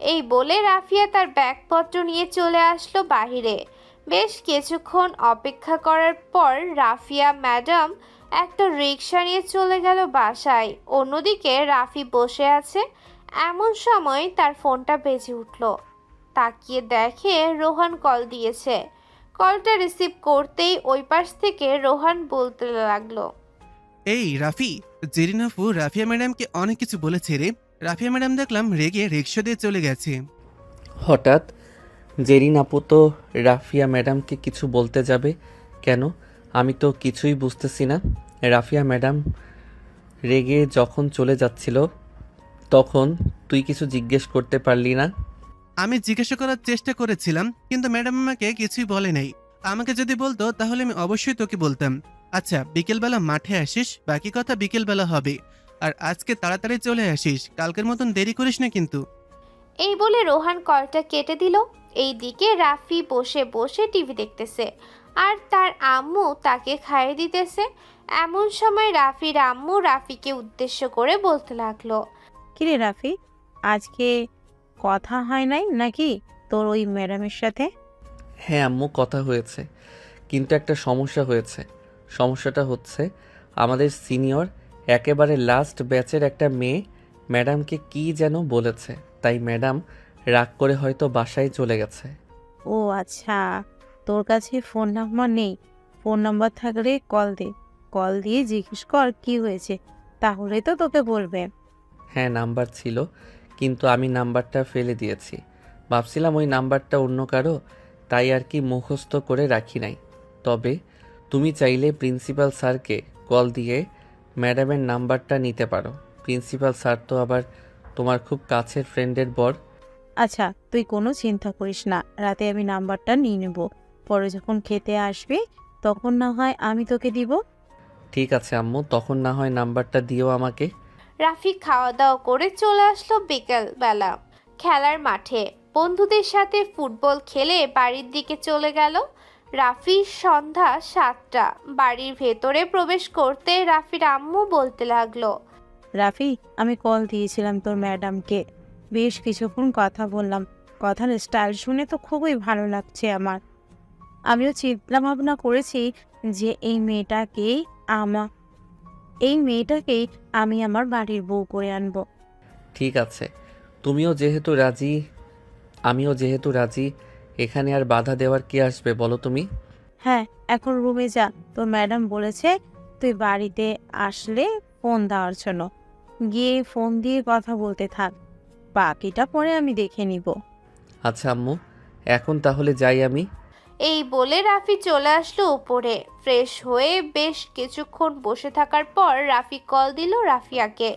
এই বলে রাফিয়া তার ব্যাগপত্র নিয়ে চলে আসলো বাহিরে। বেশ কিছুক্ষণ অপেক্ষা করার পর রাফিয়া ম্যাডাম একটা রিক্সা নিয়ে চলে গেল বাসায়। অন্যদিকে রাফি বসে আছে। এমন সময় তার ফোনটা বেজে উঠল। তাকিয়ে দেখে রোহান কল দিয়েছে। কলটা রিসিভ করতেই ওই পাশ থেকে রোহান বলতে লাগলো, এই রাফি, জেরিন আপু রাফিয়া ম্যাডামকে অনেক কিছু বলেছে রে। রাফিয়া ম্যাডাম দেখলাম রেগে রিক্সা দিয়ে চলে গেছে। হঠাৎ জেরিন আপু তো রাফিয়া ম্যাডামকে কিছু বলতে যাবে কেন? আমি তো কিছুই বুঝতেছি না। রাফিয়া ম্যাডাম রেগে যখন চলে যাচ্ছিল তখন তুই কিছু জিজ্ঞেস করতে পারলি না? আমি জিজ্ঞাসা করার চেষ্টা করেছিলাম, কিন্তু ম্যাডাম আমাকে কিছুই বলে নাই। আমাকে যদি বলতো তাহলে আমি অবশ্যই তোকে বলতাম। আচ্ছা, বিকেলবেলা মাঠে আসিস, বাকি কথা বিকেলবেলা হবে। আর আজকে তাড়াতাড়ি চলে আসিস, কালকের মতন দেরি করিস না কিন্তু। এই বলে রোহান কলটা কেটে দিল। এইদিকে রাফি বসে বসে টিভি দেখতেছে আর তার আম্মু তাকে খাইয়ে দিতেছে। এমন সময় রাফির আম্মু রাফিকে উদ্দেশ্য করে বলতে লাগলো, কিরে রাফি, আজকে কথা হয় নাই নাকি তোর ওই ম্যাডামের সাথে? হ্যাঁ আম্মু, কথা হয়েছে, কিন্তু একটা সমস্যা হয়েছে। সমস্যাটা হচ্ছে আমাদের সিনিয়র একেবারে লাস্ট ব্যাচের একটা মেয়ে ম্যাডামকে কি যেন বলেছে, তাই ম্যাডাম রাগ করে হয়তো বাসায় চলে গেছে। ও আচ্ছা, তোর কাছে ফোন নাম্বার নেই? ফোন নাম্বার থাকলে কল দে, কল দিয়ে জিজ্ঞেস কর কি হয়েছে, তাহলেই তো তোকে বলবে। হ্যাঁ নাম্বার ছিল, কিন্তু আমি নাম্বারটা ফেলে দিয়েছি। ভাবছিলাম ওই নাম্বারটা অন্য কারো, তাই আর কি মুখস্থ করে রাখি নাই। তবে তুমি চাইলে প্রিন্সিপাল স্যারকে কল দিয়ে ম্যাডামের নাম্বারটা নিতে পারো। প্রিন্সিপাল স্যার তো আবার তোমার খুব কাছের ফ্রেন্ডের বর। আচ্ছা, তুই কোনো চিন্তা করিস না, রাতে আমি নাম্বারটা নিয়ে নেব, পরে যখন খেতে আসবি তখন না হয় আমি তোকে দিব। ঠিক আছে আম্মু, তখন না হয় নাম্বারটা দিও আমাকে। রাফি খাওয়া দাওয়া করে চলে আসলো বিকেল বেলা খেলার মাঠে। বন্ধুদের সাথে ফুটবল খেলে বাড়ির দিকে চলে গেল। রাফির সন্ধ্যা 7টা। বাড়ির ভেতরে প্রবেশ করতে রাফির আম্মু বলতে লাগলো, রাফি, আমি কল দিয়েছিলাম তোর ম্যাডামকে, বেশ কিছুক্ষণ কথা বললাম, কথার স্টাইল শুনে তো খুবই ভালো লাগছে আমার। আমিও চিন্তা ভাবনা করেছি যে এই মেয়েটাকেই আমি আমার বাড়ির বউ করে আনবো। ঠিক আছে, তুমিও যেহেতু রাজি, আমিও যেহেতু রাজি, এখানে আর বাধা দেওয়ার কি আসবে বলো তুমি? হ্যাঁ, এখন রুমে যা, তোর ম্যাডাম বলেছে তুই বাড়িতে আসলে ফোন দেওয়ার জন্য, গিয়ে ফোন দিয়ে কথা বলতে থাক, বাকিটা পরে আমি দেখে নিব। আচ্ছা আম্মু, এখন তাহলে যাই আমি। এই বলে রাফি চলে আসলো উপরে। ফ্রেশ হয়ে বেশ কিছুক্ষণ বসে থাকার পর রাফি কল দিল রাফিয়াকে।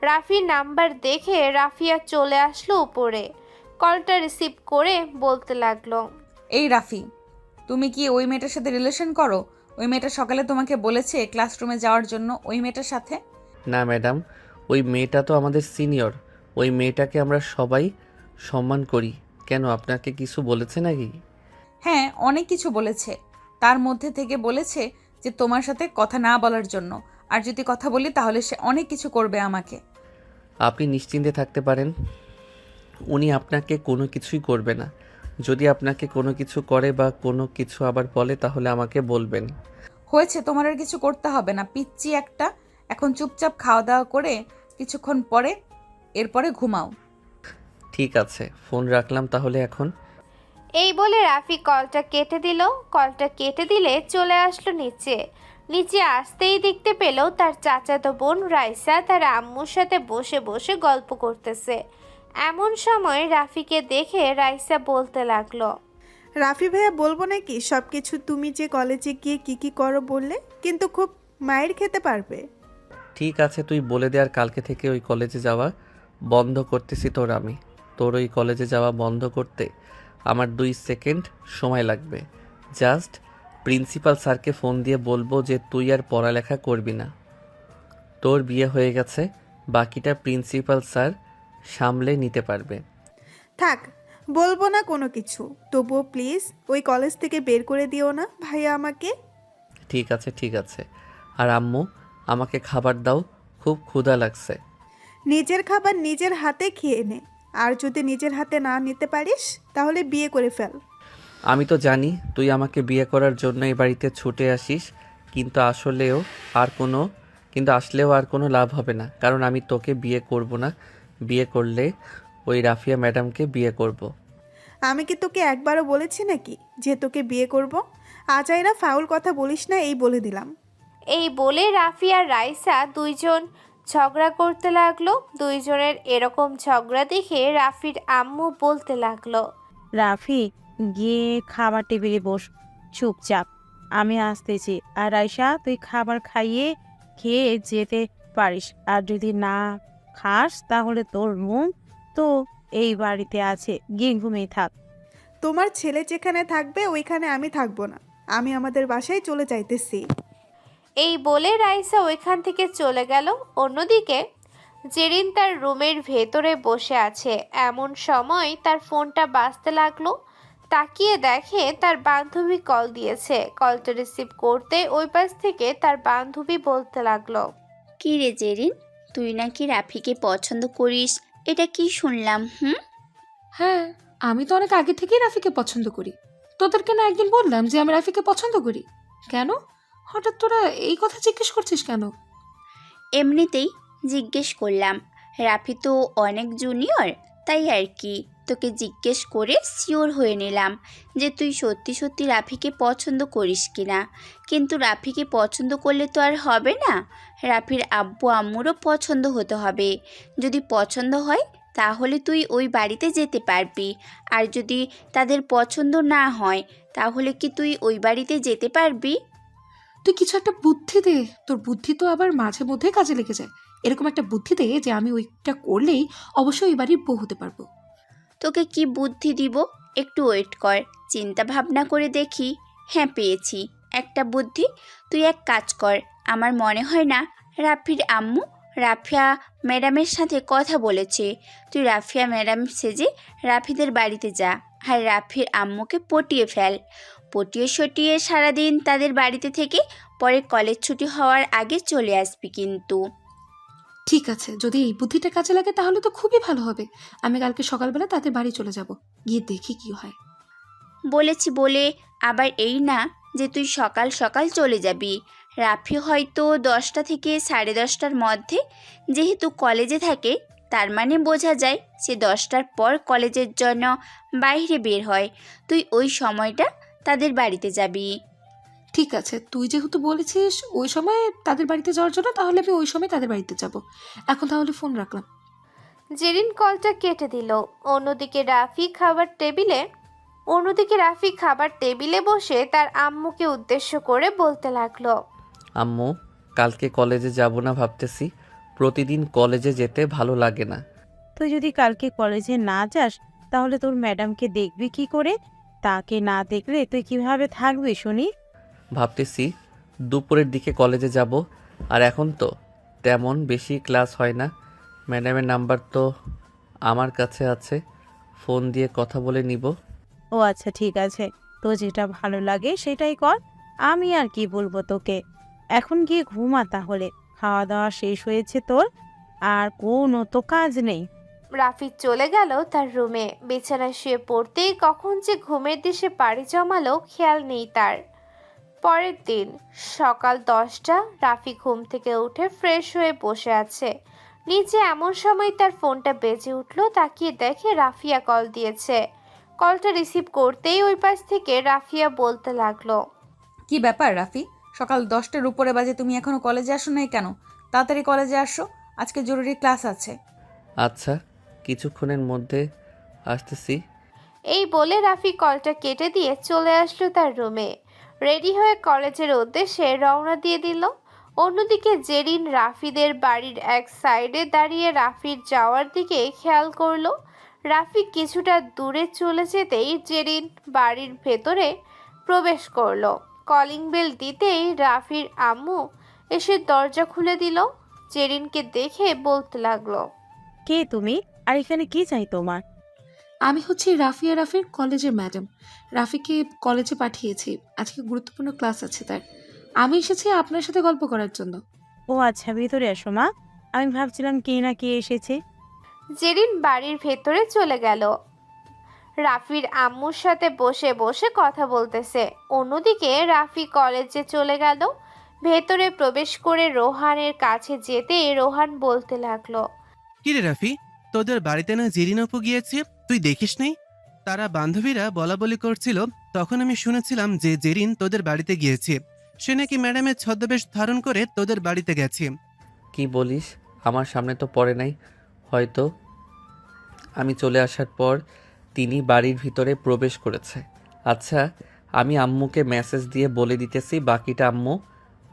রাফির নাম্বার দেখে রাফিয়া চলে আসলো উপরে। কলটা রিসিভ করে বলতে লাগলো, এই রাফি, তুমি কি ওই মেয়েটার সাথে রিলেশন করো? ওই মেয়েটা সকালে তোমাকে বলেছে ক্লাসরুমে যাওয়ার জন্য ওই মেয়েটার সাথে? না ম্যাডাম, ওই মেয়েটা তো আমাদের সিনিয়র, ওই মেয়েটাকে আমরা সবাই সম্মান করি। কেন, আপনাকে কিছু বলেছে নাকি? হ্যাঁ, অনেক কিছু বলেছে। তার মধ্যে থেকে বলেছে যে তোমার সাথে কথা না বলার জন্য, আর যদি কথা বলি তাহলে সে অনেক কিছু করবে আমাকে। আপনি নিশ্চিন্তে থাকতে পারেন, উনি আপনাকে কোনো কিছুই করবে না। যদি আপনাকে কোনো কিছু করে বা কোনো কিছু আবার বলে তাহলে আমাকে বলবেন। হয়েছে, তোমার আর কিছু করতে হবে না, পিচ্চি একটা। এখন চুপচাপ খাওয়া দাওয়া করে কিছুক্ষণ পরে এরপরে ঘুমাও। ঠিক আছে, ফোন রাখলাম তাহলে এখন। এই বলে রাফি কলটা কেটে দিল। কলটা কেটে দিলে চলে আসলো নিচে। নিচে আসতেই দেখতে পেল তার চাচাতো বোন রাইসা তার আম্মুর সাথে বসে বসে গল্প করতেছে। এমন সময় রাফিকে দেখে রাইসা বলতে লাগলো, রাফি ভাইয়া বলবো নাকি সব কিছু? তুমি যে কলেজে গিয়ে কি করো বললে, কিন্তু খুব মায়ের খেতে পারবে। ঠিক আছে, তুই বলে দে, আর কালকে থেকে ওই কলেজে যাওয়া বন্ধ করতেছি। তোর ওই কলেজে যাওয়া বন্ধ করতে আমার 2 সেকেন্ড সময় লাগবে। জাস্ট প্রিন্সিপাল স্যারকে ফোন দিয়ে বলবো যে তুই আর পড়ালেখা করবি না, তোর বিয়ে হয়ে গেছে, বাকিটা প্রিন্সিপাল স্যার সামলে নিতে পারবে। থাক, বলবো না কোনো কিছু, তবুও প্লিজ ওই কলেজ থেকে বের করে দিও না ভাইয়া আমাকে। ঠিক আছে ঠিক আছে। আর আম্মু, আমাকে খাবার দাও, খুব ক্ষুধা লাগছে। নিজের খাবার নিজের হাতে খেয়ে নে, আর যদি নিজের হাতে না নিতে পারিস তাহলে বিয়ে করে ফেল। আমি তো জানি তুই আমাকে বিয়ে করার জন্য এই বাড়িতে ছুটে আসিস, কিন্তু আসলেও আর কোনো লাভ হবে না, কারণ আমি তোকে বিয়ে করব না। বিয়ে করলে ওই রাফিয়া ম্যাডামকে বিয়ে করব। আমি কি তোকে একবারও বলেছি নাকি যে তোকে বিয়ে করব? আজাইরা ফাউল কথা বলিস না, এই বলে দিলাম। এই বলে রাফি আর রাইসা দুইজন ঝগড়া করতে লাগলো। দুইজনের এরকম ঝগড়া দেখে রাফির আম্মু বলতে লাগলো, রাফি, গিয়ে খাবার টেবিলে বস চুপচাপ, আমি আসতেছি। আর রাইসা, তুই খাবার খেয়ে যেতে পারিস, আর যদি না খাস তাহলে তোর রুম তো এই বাড়িতে আছে, গিয়ে ঘুমিয়ে থাক। তোমার ছেলে যেখানে থাকবে ওইখানে আমি থাকবো না, আমি আমাদের বাসায় চলে যাইতেছি। এই বলে রাইসা ওইখান থেকে চলে গেল। অন্যদিকে জেরিন তার রুমের ভেতরে বসে আছে। এমন সময় তার ফোনটা বাজতে লাগলো। তাকিয়ে দেখে তার বান্ধবী কল দিয়েছে। কলটা রিসিভ করতে ওই পাশ থেকে তার বান্ধবী বলতে লাগলো, কি রে জেরিন, তুই নাকি রাফিকে পছন্দ করিস, এটা কি শুনলাম? হ্যাঁ, আমি তো অনেক আগে থেকেই রাফিকে পছন্দ করি, তোদেরকে না একদিন বললাম যে আমি রাফিকে পছন্দ করি? কেন হঠাৎ তোরা এই কথা জিজ্ঞেস করছিস কেন? এমনিতেই জিজ্ঞেস করলাম। রাফি তো অনেক জুনিয়র, তাই আর কি। তোকে জিজ্ঞেস করে শিওর হয়ে নিলাম যে তুই সত্যি সত্যি রাফিকে পছন্দ করিস কিনা। কিন্তু রাফিকে পছন্দ করলে তো আর হবে না, রাফির আব্বু আম্মুরও পছন্দ হতে হবে। যদি পছন্দ হয় তাহলে তুই ওই বাড়িতে যেতে পারবি, আর যদি তাদের পছন্দ না হয় তাহলে কি তুই ওই বাড়িতে যেতে পারবি? তুই কিছু একটা বুদ্ধি দে। তোর বুদ্ধি তো আবার মাঝে মধ্যে কাজে লেগে যায়। এরকম একটা বুদ্ধি দে যে আমি ওইটা করলেই অবশ্যই এই বাড়ির বউ হতে পারবো। তোকে কি বুদ্ধি দিব? একটু ওয়েট কর, চিন্তা ভাবনা করে দেখি। হ্যাঁ, পেয়েছি একটা বুদ্ধি। তুই এক কাজ কর, আমার মনে হয় না রাফির আম্মু রাফিয়া ম্যাডামের সাথে কথা বলেছে। তুই রাফিয়া ম্যাডাম সেজে রাফিদের বাড়িতে যা, আর রাফির আম্মুকে পটিয়ে ফেল। পটিয়ে সটিয়ে সারাদিন তাদের বাড়িতে থেকে পরে কলেজ ছুটি হওয়ার আগে চলে আসবি কিন্তু। ঠিক আছে, যদি এই বুদ্ধিটা কাজে লাগে তাহলে তো খুবই ভালো হবে। আমি কালকে সকালবেলা তাদের বাড়ি চলে যাব, গিয়ে দেখি কি হয়। বলেছি বলে আবার এই না যে তুই সকাল সকাল চলে যাবি। রাফি হয়তো 10টা থেকে 10:30টার মধ্যে যেহেতু কলেজে থাকে, তার মানে বোঝা যায় সে 10টার পর কলেজের জন্য বাইরে বের হয়। তুই ওই সময়টা তাদের বাড়িতে যাবি। ঠিক আছে, তুই যেহেতু বলেছিস ওই সময় তাদের বাড়িতে যাওয়ার জন্য, তাহলে আমি ওই সময় তাদের বাড়িতে যাব। এখন তাহলে ফোন রাখলাম। জেরিন কলটা কেটে দিল। অন্যদিকে রাফি খাবার টেবিলে বসে তার আম্মুকে উদ্দেশ্য করে বলতে লাগলো, আম্মু, কালকে কলেজে যাব না ভাবতেছি। প্রতিদিন কলেজে যেতে ভালো লাগে না। তুই যদি কালকে কলেজে না যাস তাহলে তোর ম্যাডামকে দেখবি কি করে? তাকে না দেখলে তুই কিভাবে থাকবি শুনি? ভাবতেছি দুপুরের দিকে কলেজে যাব। আর এখন তো তেমন বেশি ক্লাস হয় না। ম্যাডামের নাম্বার তো আমার কাছে আছে, ফোন দিয়ে কথা বলে নিব। ও আচ্ছা, ঠিক আছে, তো যেটা ভালো লাগে সেটাই কর। আমি আর কি বলবো তোকে। এখন গিয়ে ঘুমা তাহলে, খাওয়া দাওয়া শেষ হয়েছে তোর, আর কোনো তো কাজ নেই। রাফি চলে গেল তার রুমে। বিছানায় শুয়ে পড়তেই কখন যে ঘুমের দেশে পাড়ি জমালো খেয়াল নেই তার। পরের দিন সকাল 10টা, রাফি ঘুম থেকে উঠে ফ্রেশ হয়ে বসে আছে নিচে। এমন সময় তার ফোনটা বেজে উঠল। তাকিয়ে দেখে রাফিয়া কল দিয়েছে। কলটা রিসিভ করতেই ওই পাশ থেকে রাফিয়া বলতে লাগলো, কি ব্যাপার রাফি, সকাল 10টার উপরে বাজে, তুমি এখনো কলেজে আসো নাই কেন? তাড়াতাড়ি কলেজে আসো, আজকে জরুরি ক্লাস আছে। আচ্ছা, কিছুক্ষণের মধ্যে আসতেছি। এই বলে রাফি কলটা কেটে দিয়ে চলে আসলো তার রুমে। রেডি হয়ে কলেজের উদ্দেশ্যে রওনা দিয়ে দিল। অন্যদিকে জেরিন রাফিদের বাড়ির এক সাইডে দাঁড়িয়ে রাফির যাওয়ার দিকে খেয়াল করলো। রাফি কিছুটা দূরে চলে যেতেই জেরিন বাড়ির ভেতরে প্রবেশ করলো। কলিং বেল দিতেই রাফির আম্মু এসে দরজা খুলে দিল। জেরিনকে দেখে বলতে লাগলো, কে তুমি, আর এখানে কি চাই তোমার? আমি হচ্ছি রাফির কলেজের ম্যাডাম। রাফিকে কলেজে পাঠিয়েছি, আজকে গুরুত্বপূর্ণ ক্লাস আছে তার। আমি এসেছি আপনার সাথে গল্প করার জন্য। ও আচ্ছা, ভিতরে এসো মা। আমি ভাবছিলাম কে না কে এসেছে। জেরিন বাড়ির ভেতরে চলে গেল। রাফির আম্মুর সাথে বসে বসে কথা বলতেছে। অন্যদিকে রাফি কলেজে চলে গেল। ভেতরে প্রবেশ করে রোহানের কাছে যেতে রোহান বলতে লাগলো, কিরে রাফি, তোদের বাড়িতে না জেরিন আপু গিয়েছে, তুই দেখিস নাই? তারা বান্ধবীরা বলা বলি করছিল, তখন আমি শুনেছিলাম যে জেরিন তোদের বাড়িতে গিয়েছে। সে নাকি ম্যাডামের ছদ্মবেশ ধারণ করে তোদের বাড়িতে গেছে। কি বলিস? আমার সামনে তো পড়ে নাই। হয়তো আমি চলে আসার পর তিনি বাড়ির ভিতরে প্রবেশ করেছে। আচ্ছা, আমি আম্মুকে মেসেজ দিয়ে বলে দিতেছি, বাকিটা আম্মু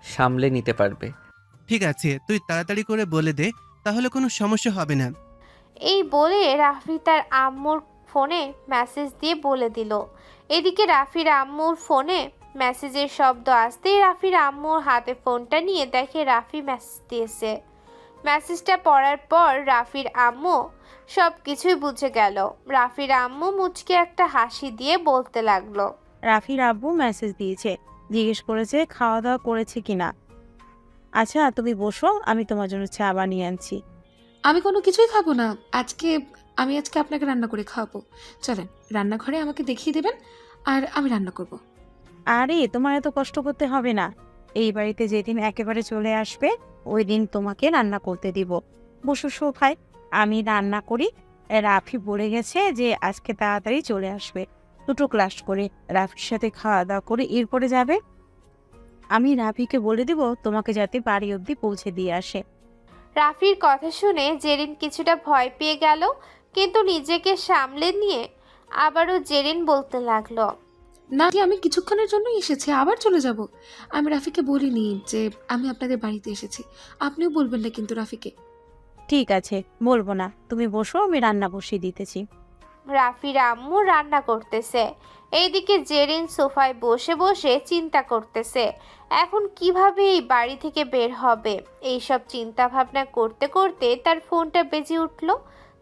সামলে নিতে পারবে। ঠিক আছে, তুই তাড়াতাড়ি করে বলে দে, তাহলে কোনো সমস্যা হবে না। এই বলে রাফি তার আম্মুর ফোনে মেসেজ দিয়ে বলে দিল। এদিকে রাফির আম্মুর ফোনে মেসেজের শব্দ আসতেই রাফির আম্মুর হাতে ফোনটা নিয়ে দেখে রাফি মেসেজ দিয়েছে। মেসেজটা পড়ার পর রাফির আম্মু সব কিছুই বুঝে গেল। রাফির আম্মু মুচকে একটা হাসি দিয়ে বলতে লাগলো, রাফির আব্বু মেসেজ দিয়েছে, জিজ্ঞেস করেছে খাওয়া দাওয়া করেছে কিনা। আচ্ছা তুমি বসো, আমি তোমার জন্য চা বানিয়ে আনছি। আমি কোনো কিছুই খাবো না, আমি আজকে আপনাকে রান্না করে খাওয়াবো। চলেন রান্নাঘরে, আমাকে দেখিয়ে দেবেন। আর আমি রান্না করব। আরে তোমার এত কষ্ট করতে হবে না। এই বাড়িতে যেদিন একেবারে চলে আসবে ওই দিন তোমাকে রান্না করতে দিব। বসো সোফায়, আমি রান্না করি। রাফি বলে গেছে যে আজকে তাড়াতাড়ি চলে আসবে, 2টো ক্লাস করে রাফির সাথে খাওয়া দাওয়া করে এরপরে যাবে। আমি রাফিকে বলে দিব তোমাকে যাতে বাড়ি অবধি পৌঁছে দিয়ে আসে। রাফির কথা শুনে জেরিন কিছুটা ভয় পেয়ে গেল, কিন্তু নিজেকে সামলে নিয়ে আবারও জেরিন বলতে লাগলো, না আমি কিছুক্ষণের জন্যই এসেছি, আবার চলে যাব। আমি রাফিকে বলিনি যে আমি আপনাদের বাড়িতে এসেছি। আপনিও বলবেন না কিন্তু রাফিকে। ঠিক আছে, বলবো না, তুমি বসো, আমি রান্না বসিয়ে দিতেছি। রাফির আম্মু রান্না করতেছে, এইদিকে জেরিন সোফায় বসে বসে চিন্তা করতেছে এখন কিভাবে এই বাড়ি থেকে বের হবে। এইসব চিন্তা ভাবনা করতে করতে তার ফোনটা বেজে উঠল।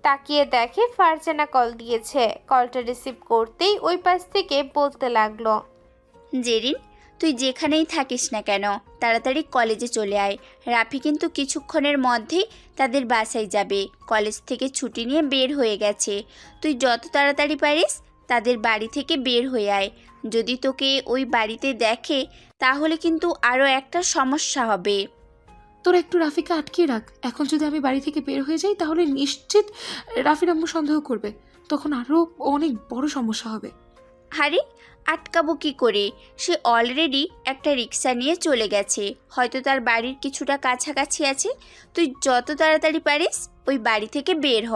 তাকিয়ে দেখে ফারজানা কল দিয়েছে। কলটা রিসিভ করতেই ওই পাশ থেকে বলতে লাগলো, জেরিন, তুই যেখানেই থাকিস না কেন তাড়াতাড়ি কলেজে চলে আয়। রাফি কিন্তু কিছুক্ষণের মধ্যেই তাদের বাসায় যাবে। কলেজ থেকে ছুটি নিয়ে বের হয়ে গেছে। তুই যত তাড়াতাড়ি পারিস তাদের বাড়ি থেকে বের হয়ে আয়। যদি তোকে ওই বাড়িতে দেখে তাহলে কিন্তু আরও একটা সমস্যা হবে। তোরা একটু রাফিকে আটকে রাখ। এখন যদি আমি বাড়ি থেকে বের হয়ে যাই তাহলে নিশ্চিত রাফির আম্মু সন্দেহ করবে, তখন আরও অনেক বড় সমস্যা হবে। আরে আটকাবো কি করে? সে অলরেডি একটা রিক্সা নিয়ে চলে গেছে, হয়তো তার বাড়ির কিছুটা কাছাকাছি আছে। তুই যত তাড়াতাড়ি পারিস ওই বাড়ি থেকে বের হ।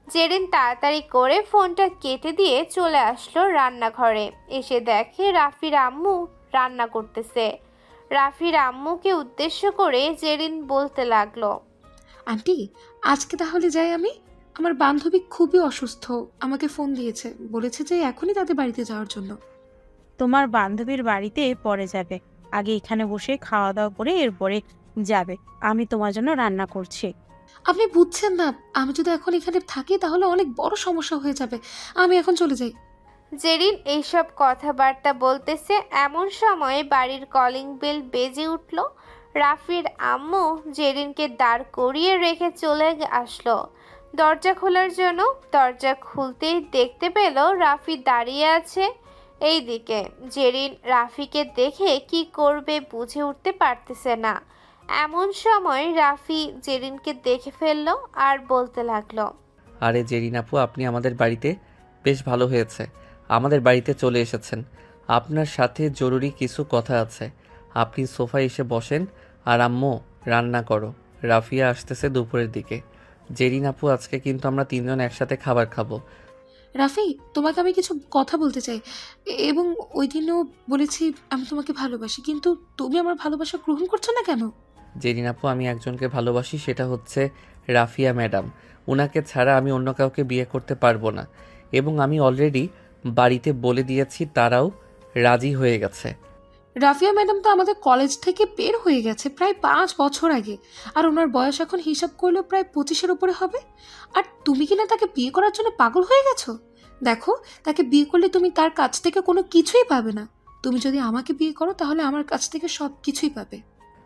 জেরিন তাড়াতাড়ি করে ফোনটা কেটে দিয়ে চলে আসলো রান্নাঘরে। এসে দেখে রাফির আম্মু রান্না করতেছে। রাফির আম্মুকে উদ্দেশ্য করে জেরিন বলতে লাগলো, আন্টি, আজকে তাহলে যাই আমি? আমার বান্ধবী খুবই অসুস্থ, আমাকে ফোন দিয়েছে, বলেছে যে এখনই তাদের বাড়িতে যাওয়ার জন্য। তোমার বান্ধবীর বাড়িতে পরে যাবে, আগে এখানে বসে খাওয়া দাওয়া করে এরপরে যাবে। আমি তোমার জন্য রান্না করছি। আপনি বুঝছেন না, আমি যদি এখন এখানে থাকি তাহলে অনেক বড় সমস্যা হয়ে যাবে। আমি এখন চলে যাই। জেরিন এইসব কথাবার্তা বলতেছে এমন সময় বাড়ির কলিং বেল বেজে উঠল। রাফির আম্মু জেরিনকে দাঁড় করিয়ে রেখে চলে আসলো দরজা খোলার জন্য। দরজা খুলতেই দেখতে পেল রাফি দাঁড়িয়ে আছে। এইদিকে জেরিন রাফিকে দেখে কি করবে বুঝে উঠতে পারতেছে না। এমন সময় রাফি জেরিনকে দেখে ফেললো আর বলতে লাগলো, আরে জেরিন আপু, আপনি আমাদের বাড়িতে, বেশ ভালো হয়েছে আমাদের বাড়িতে চলে এসেছেন। আপনার সাথে জরুরি কিছু কথা আছে। আপনি সোফায় এসে বসেন আর আম্মু রান্না করো। রাফিয়া আসতেছে দুপুরের দিকে। জেরিন আপু, আজকে কিন্তু আমরা 3জন একসাথে খাবার খাবো। রাফি, তোমাকে আমি কিছু কথা বলতে চাই, এবং ওই দিনও বলেছি আমি তোমাকে ভালোবাসি, কিন্তু তুমি আমার ভালোবাসা গ্রহণ করছো না কেন? জেরিন আপু, আমি একজনকে ভালোবাসি, সেটা হচ্ছে রাফিয়া ম্যাডাম। ওনাকে ছাড়া আমি অন্য কাউকে বিয়ে করতে পারবো না, এবং আমি অলরেডি বাড়িতে বলে দিয়েছি, তারাও রাজি হয়ে গেছে। রাফিয়া ম্যাডাম তো আমাদের কলেজ থেকে বের হয়ে গেছে প্রায় 5 বছর আগে, আর ওনার বয়স এখন হিসাব করলেও প্রায় 25-এর উপরে হবে। আর তুমি কিনা তাকে বিয়ে করার জন্য পাগল হয়ে গেছো? দেখো, তাকে বিয়ে করলে তুমি তার কাছ থেকে কোনো কিছুই পাবে না। তুমি যদি আমাকে বিয়ে করো তাহলে আমার কাছ থেকে সব কিছুই পাবে।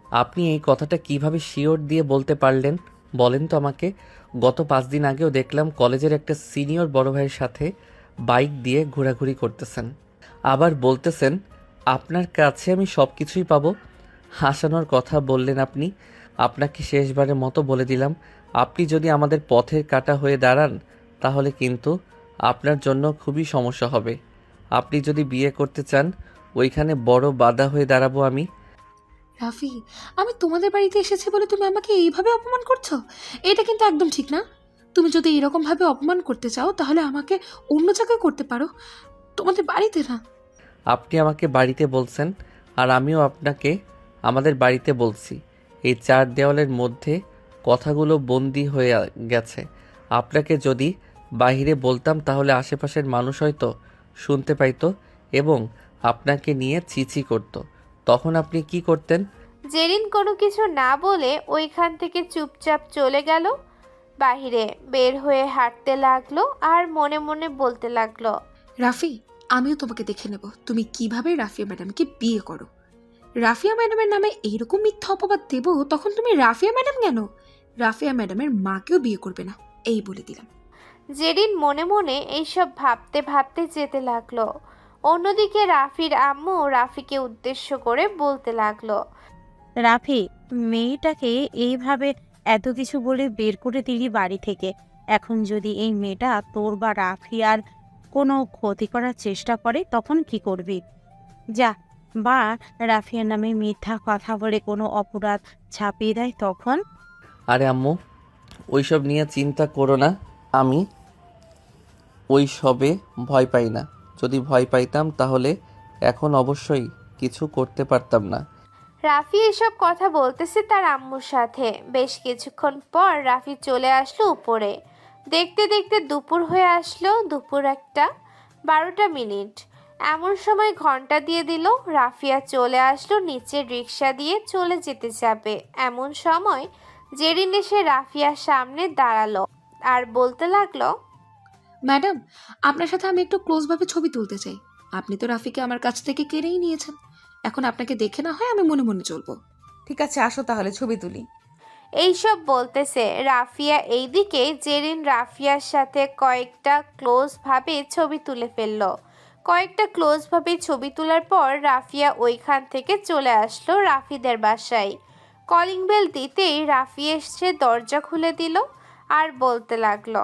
আপনি এই কথাটা কিভাবে শিওর দিয়ে বলতে পারলেন বলেন তো আমাকে? গত 5 দিন আগেও দেখলাম কলেজের একটা সিনিয়র বড় ভাইয়ের সাথে বাইক দিয়ে ঘোরাঘুরি করতেছেন, আবার বলতেছেন আপনার কাছে আমি সব কিছুই পাবো। হাসানোর কথা বললেন আপনি। আপনাকে শেষবারের মতো বলে দিলাম, আপনি যদি আমাদের পথের কাঁটা হয়ে দাঁড়ান তাহলে কিন্তু আপনার জন্য খুবই সমস্যা হবে। আপনি যদি বিয়ে করতে চান ওইখানে বড় বাধা হয়ে দাঁড়াবো আমি। রাফি, আমি তোমাদের বাড়িতে এসেছি বলে তুমি আমাকে এইভাবে অপমান করছো? এটা কিন্তু একদম ঠিক না। তুমি যদি এরকমভাবে অপমান করতে চাও তাহলে আমাকে অন্য জায়গায় করতে পারো, তোমাদের বাড়িতে না। আপনি আমাকে বাড়িতে বলছেন আর আমিও আপনাকে আমাদের বাড়িতে বলছি। এই 4 দেওয়ালের মধ্যে কথাগুলো বন্দি হয়ে গেছে। আপনাকে যদি বাইরে বলতাম তাহলে আশেপাশের মানুষ হয়তো শুনতে পাইতো এবং আপনাকে নিয়ে চিচি করতো। তখন আপনি কি করতেন? জেরিন কোনো কিছু না বলে ওইখান থেকে চুপচাপ চলে গেল। বাহিরে বের হয়ে হাঁটতে লাগলো আর মনে মনে বলতে লাগলো, রাফি, আমিও তোমাকে দেখে নেব তুমি কিভাবে রাফিয়া ম্যাডামকে বিয়ে করো। রাফিয়া ম্যাডামের নামে এইরকম মিথ্যা অপবাদ দেব, তখন তুমি রাফিয়া ম্যাডাম কেন, রাফিয়া ম্যাডামের মাকেও বিয়ে করবে না, এই বলে দিলাম। জেরিন মনে মনে এইসব ভাবতে ভাবতে যেতে লাগলো। অন্যদিকে রাফির আম্মু রাফিকে উদ্দেশ্য করে বলতে লাগলো, রাফি, মেয়েটাকে এইভাবে এত কিছু বলে বের করে দিলি বাড়ি থেকে। এখন যদি এই মেয়েটা তোর বা রাফিয়ার কোনো ক্ষতি করার চেষ্টা করে তখন কি করবি? যা, বা রাফিয়ার নামে মিথ্যা কথা বলে কোনো অপরাধ ছাপিয়ে দেয় তখন? আরে আম্মু, ওইসব নিয়ে চিন্তা করো না। আমি ওই সবে ভয় পাই না। যদি ভয় পাইতাম তাহলে এখন অবশ্যই কিছু করতে পারতাম না। রাফি এসব কথা বলতেছে তার আম্মুর সাথে। বেশ কিছুক্ষণ পর রাফি চলে আসলো উপরে। দেখতে দেখতে দুপুর হয়ে আসলো, দুপুর 1:12 এমন সময় ঘন্টা দিয়ে দিল। রাফিয়া চলে আসলো নিচের রিক্সা দিয়ে চলে যেতে যাবে। এমন সময় জেরিন এসে রাফিয়ার সামনে দাঁড়ালো আর বলতে লাগলো, ম্যাডাম, আপনার সাথে আমি একটু ক্লোজভাবে ছবি তুলতে চাই। আপনি তো রাফিকে আমার কাছ থেকে কেড়েই নিয়েছেন। এখন আপনাকে দেখে না হয় আমি মনে মনে চলবো। ঠিক আছে, আসো তাহলে ছবি তুলি। এইসব বলতেছে রাফিয়া। এইদিকে জেরিন রাফিয়ার সাথে কয়েকটা ক্লোজভাবে ছবি তুলে ফেললো। কয়েকটা ক্লোজভাবে ছবি তোলার পর রাফিয়া ওইখান থেকে চলে আসলো রাফিদের বাসায়। কলিং বেল দিতেই রাফি এসে দরজা খুলে দিল আর বলতে লাগলো,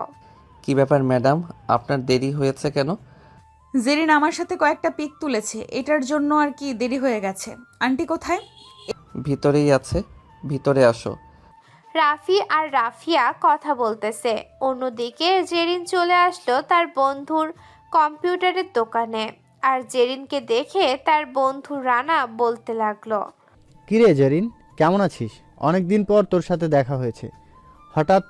কি ব্যাপার ম্যাডাম, আপনার দেরি হয়েছে কেন? জেরিন আমার সাথে কয়েকটা পিক তুলেছে, এটার জন্য আর কি দেরি হয়ে গেছে। আন্টি কোথায়? ভিতরেই আছে, ভিতরে আসো। রাফি আর রাফিয়া কথা বলতেছে। অন্যদিকে জেরিন চলে আসলো তার বন্ধুর কম্পিউটারের দোকানে। আর জেরিনকে দেখে তার বন্ধু রানা বলতে লাগলো, কিরে জেরিন, কেমন আছিস? অনেক দিন পর তোর সাথে দেখা হয়েছে। হঠাৎ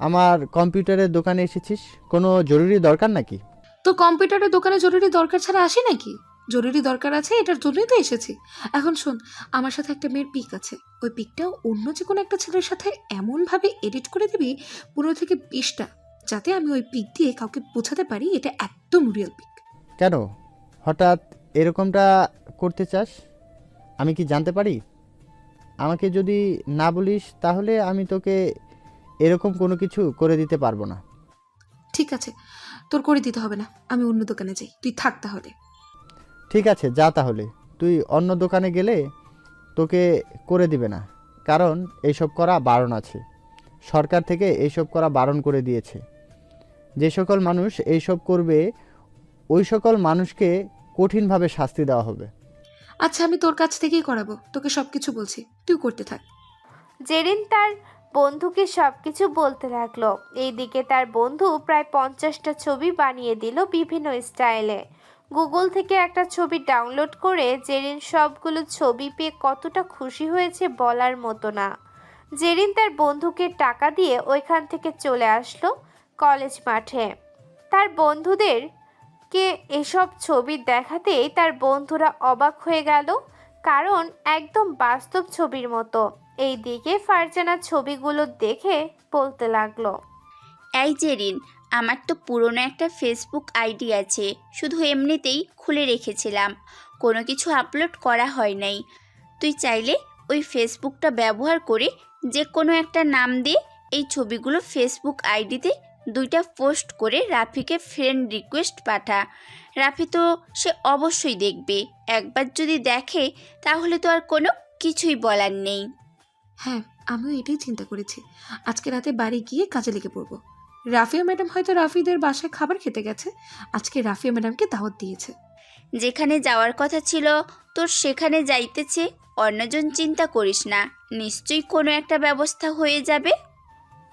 আমার কম্পিউটারের দোকানে এসেছিস, কোনো জরুরি দরকার নাকি? তো কম্পিউটারের দোকানে জরুরি দরকার ছাড়া আসি নাকি? জরুরি দরকার আছে, এটার জন্যই তো এসেছি। এখন শোন, আমার সাথে একটা মেয়ের পিক আছে। ওই পিকটাও অন্য যে কোনো একটা ছেলের সাথে এমনভাবে এডিট করে দিবি 15 থেকে 20টা, যাতে আমি ওই পিক দিয়ে কাউকে বোঝাতে পারি এটা একদম রিয়েল পিক। কেন হঠাৎ এরকমটা করতে চাস, আমি কি জানতে পারি? আমাকে যদি না বলিস তাহলে আমি তোকে এরকম কোনো কিছু করে দিতে পারবো না। ঠিক আছে, তোর করে দিতে হবে না, আমি অন্য দোকানে যাই, তুই থাক তাহলে। ঠিক আছে, যা তাহলে। তুই অন্য দোকানে গেলে তোকে করে দিবে না, কারণ এইসব করা বারণ আছে। সরকার থেকে এইসব করা বারণ করে দিয়েছে। যে সকল মানুষ এইসব করবে ওই সকল মানুষকে কঠিনভাবে শাস্তি দেওয়া হবে। আচ্ছা, আমি তোর কাছ থেকেই করাবো, তোকে সব কিছু বলছি, তুই করতে থাক। জেরিন তার বন্ধুকে সবকিছু বলতে লাগলো। এইদিকে তার বন্ধু প্রায় 50টা ছবি বানিয়ে দিল বিভিন্ন স্টাইলে। গুগল থেকে একটা ছবি ডাউনলোড করে জেরিন সবগুলো ছবি পেয়ে কতটা খুশি হয়েছে বলার মতো না। জেরিন তার বন্ধুকে টাকা দিয়ে ওইখান থেকে চলে আসলো কলেজ মাঠে। তার বন্ধুদেরকে এসব ছবি দেখাতেই তার বন্ধুরা অবাক হয়ে গেল, কারণ একদম বাস্তব ছবির মতো। এইদিকে ফারজানা ছবিগুলো দেখে বলতে লাগলো, এই জেরিন, আমার তো পুরনো একটা ফেসবুক আইডি আছে, শুধু এমনিতেই খুলে রেখেছিলাম, কোনো কিছু আপলোড করা হয় নাই। তুই চাইলে ওই ফেসবুকটা ব্যবহার করে যে কোনো একটা নাম দিয়ে এই ছবিগুলো ফেসবুক আইডিতে 2টা পোস্ট করে রাফিকে ফ্রেন্ড রিকোয়েস্ট পাঠা। রাফি তো সে অবশ্যই দেখবে। একবার যদি দেখে তাহলে তো আর কোনো কিছুই বলার নেই। হ্যাঁ, আমিও এটাই চিন্তা করেছি। আজকে রাতে বাড়ি গিয়ে কাজে লেগে পড়বো। রাফিয়া ম্যাডাম হয়তো রাফিদের বাসায় খাবার খেতে গেছে, আজকে রাফিয়া ম্যাডামকে দাওয়াত দিয়েছে। যেখানে যাওয়ার কথা ছিল তোর সেখানে যাইতেছে, অন্যজন চিন্তা করিস না, নিশ্চয়ই কোনো একটা ব্যবস্থা হয়ে যাবে।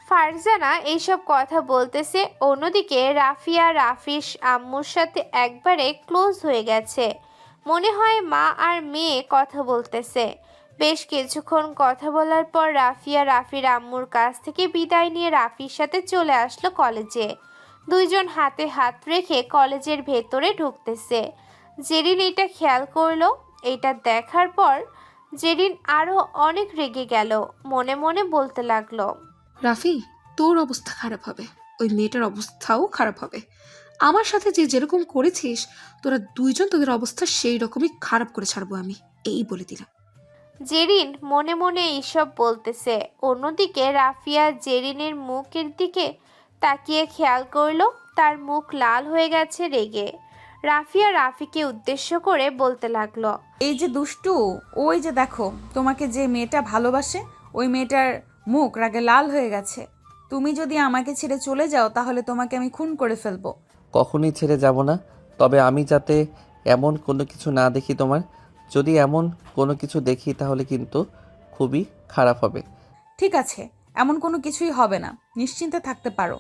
ফারজানা এইসব কথা বলতেছে। অন্যদিকে রাফিয়া রাফির আম্মুর সাথে একবারে ক্লোজ হয়ে গেছে, মনে হয় মা আর মেয়ে কথা বলতেছে। বেশ কিছুক্ষণ কথা বলার পর রাফিয়া রাফির আম্মুর কাছ থেকে বিদায় নিয়ে রাফির সাথে চলে আসলো কলেজে। দুইজন হাতে হাত রেখে কলেজের ভেতরে ঢুকতেছে। জেরিন এটা খেয়াল করলো। এটা দেখার পর জেরিন আরো অনেক রেগে গেল, মনে মনে বলতে লাগলো, রাফি, তোর অবস্থা খারাপ হবে, ওই মেয়েটার অবস্থাও খারাপ হবে। আমার সাথে যে যেরকম করেছিস, তোরা দুইজন তোদের অবস্থা সেই রকমই খারাপ করে ছাড়বো আমি, এই বলে দিলাম। জেরিন মনে মনে এইসব বলতেছে। অন্যদিকে রাফিয়া জেরিনের মুখের দিকে তাকিয়ে খেয়াল করলো তার মুখ লাল হয়ে গেছে রেগে। রাফিয়া রাফিকে উদ্দেশ্য করে বলতে লাগলো, এই যে দুষ্টু, ওই যে দেখো, তোমাকে যে মেয়েটা ভালোবাসে ওই মেয়েটার মুখ রাগে লাল হয়ে গেছে। তুমি যদি আমাকে ছেড়ে চলে যাও তাহলে তোমাকে আমি খুন করে ফেলবো। কখনোই ছেড়ে যাব না, তবে আমি যাতে এমন কোনো কিছু না দেখি তোমার। যদি এমন কোনো কিছু দেখি তাহলে কিন্তু খুবই খারাপ হবে। ঠিক আছে, এমন কোনো কিছুই হবে না, নিশ্চিন্তে থাকতে পারো।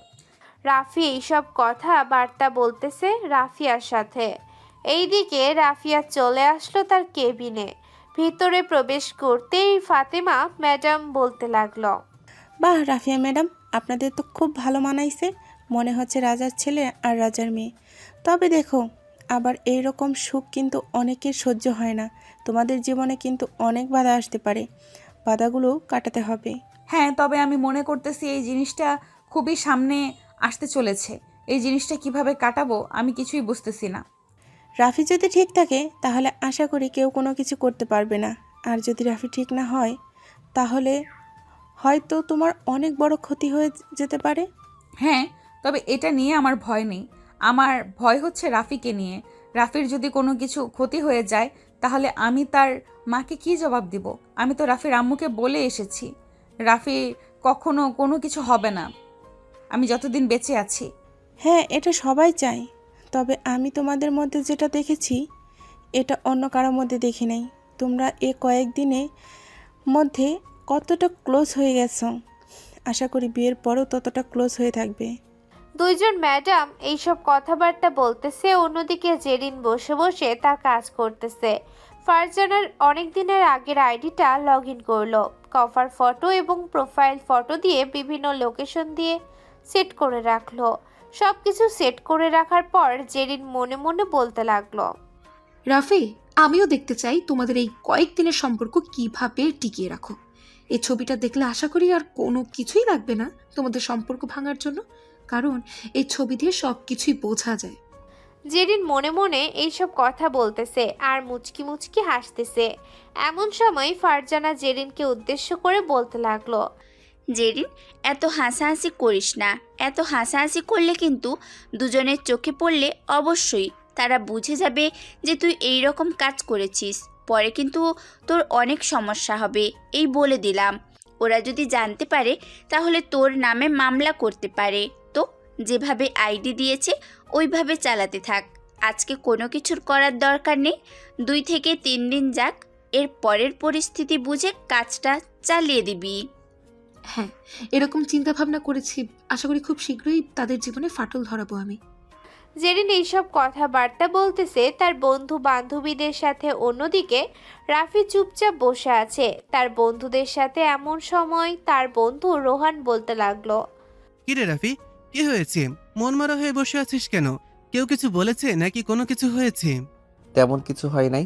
রাফি এইসব কথা বার্তা বলতেছে রাফিয়ার সাথে। এইদিকে রাফিয়া চলে আসলো তার কেবিনে। ভিতরে প্রবেশ করতেই ফাতেমা ম্যাডাম বলতে লাগলো, বাহ রাফিয়া ম্যাডাম, আপনাদের তো খুব ভালো মানাইছে, মনে হচ্ছে রাজার ছেলে আর রাজার মেয়ে। তবে দেখো, আবার এই রকম সুখ কিন্তু অনেকের সহ্য হয় না। তোমাদের জীবনে কিন্তু অনেক বাধা আসতে পারে, বাধাগুলো কাটাতে হবে। হ্যাঁ, তবে আমি মনে করতেছি এই জিনিসটা খুবই সামনে আসতে চলেছে। এই জিনিসটা কিভাবে কাটাবো আমি কিছুই বুঝতেছি না। রাফি যদি ঠিক থাকে তাহলে আশা করি কেউ কোনো কিছু করতে পারবে না। আর যদি রাফি ঠিক না হয় তাহলে হয়তো তোমার অনেক বড় ক্ষতি হয়ে যেতে পারে। হ্যাঁ, তবে এটা নিয়ে আমার ভয় নেই। আমার ভয় হচ্ছে রাফিকে নিয়ে। রাফির যদি কোনো কিছু ক্ষতি হয়ে যায় তাহলে আমি তার মাকে কি জবাব দিব? আমি তো রাফির আম্মুকে বলে এসেছি রাফি কখনো কোনো কিছু হবে না আমি যতদিন বেঁচে আছি। হ্যাঁ, এটা সবাই চায়, তবে আমি তোমাদের মধ্যে যেটা দেখেছি এটা অন্য কারোর মধ্যে দেখি নাই। তোমরা এ কয়েকদিনে মধ্যে কতটা ক্লোজ হয়ে গেছো, আশা করি বিয়ের পরও ততটা ক্লোজ হয়ে থাকবে। দুইজন ম্যাডাম এইসব কথাবার্তা বলতেছে, অন্যদিকে জেরিন বসে বসে তার কাজ করতেছে। ফারজানার অনেক দিনের আগের আইডিটা লগ ইন করলো। কভার ফটো এবং প্রোফাইল ফটো দিয়ে বিভিন্ন লোকেশন দিয়ে সেট করে রাখলো। সব কিছু সেট করে রাখার পর জেরিন মনে মনে বলতে লাগলো, রাফি, আমিও দেখতে চাই তোমাদের এই কয়েকদিনের সম্পর্ক কিভাবে টিকিয়ে রাখো। এই ছবিটা দেখলে আশা করি আর কোনো কিছুই লাগবে না তোমাদের সম্পর্ক ভাঙার জন্য, কারণ এই ছবি দিয়ে সব কিছুই বোঝা যায়। জেরিন মনে মনে এইসব কথা বলতেছে আর মুচকি মুচকি হাসতেছে। এমন সময় ফারজানা জেরিনকে উদ্দেশ্য করে বলতে লাগলো, জেরিন, এত হাসাহাসি করিস না। এত হাসাহাসি করলে কিন্তু দুজনের চোখে পড়লে অবশ্যই তারা বুঝে যাবে যে তুই এই রকম কাজ করেছিস। পরে কিন্তু তোর অনেক সমস্যা হবে, এই বলে দিলাম। ওরা যদি জানতে পারে তাহলে তোর নামে মামলা করতে পারে। তো যেভাবে আইডি দিয়েছে ওইভাবে চালাতে থাক। আজকে কোনো কিছুর করার দরকার নেই, 2 থেকে 3 দিন যাক, এর পরের পরিস্থিতি বুঝে কাজটা চালিয়ে দিবি। হ্যাঁ, এরকম চিন্তা ভাবনা করেছি, আশা করি খুব শীঘ্রই তাদের জীবনে ফাটল ধরাবো আমি। জেরিন এইসব কথাবার্তা বলতেছে তার বন্ধু বান্ধবীদের সাথে। অন্যদিকে রাফি চুপচাপ বসে আছে তার বন্ধুদের সাথে। এমন সময় তার বন্ধু রোহান বলতে লাগলো, কিরে রাফি, কি হয়েছে? মন মারা হয়ে বসে আছিস কেন? কেউ কিছু বলেছে নাকি কোনো কিছু হয়েছে? তেমন কিছু হয় নাই,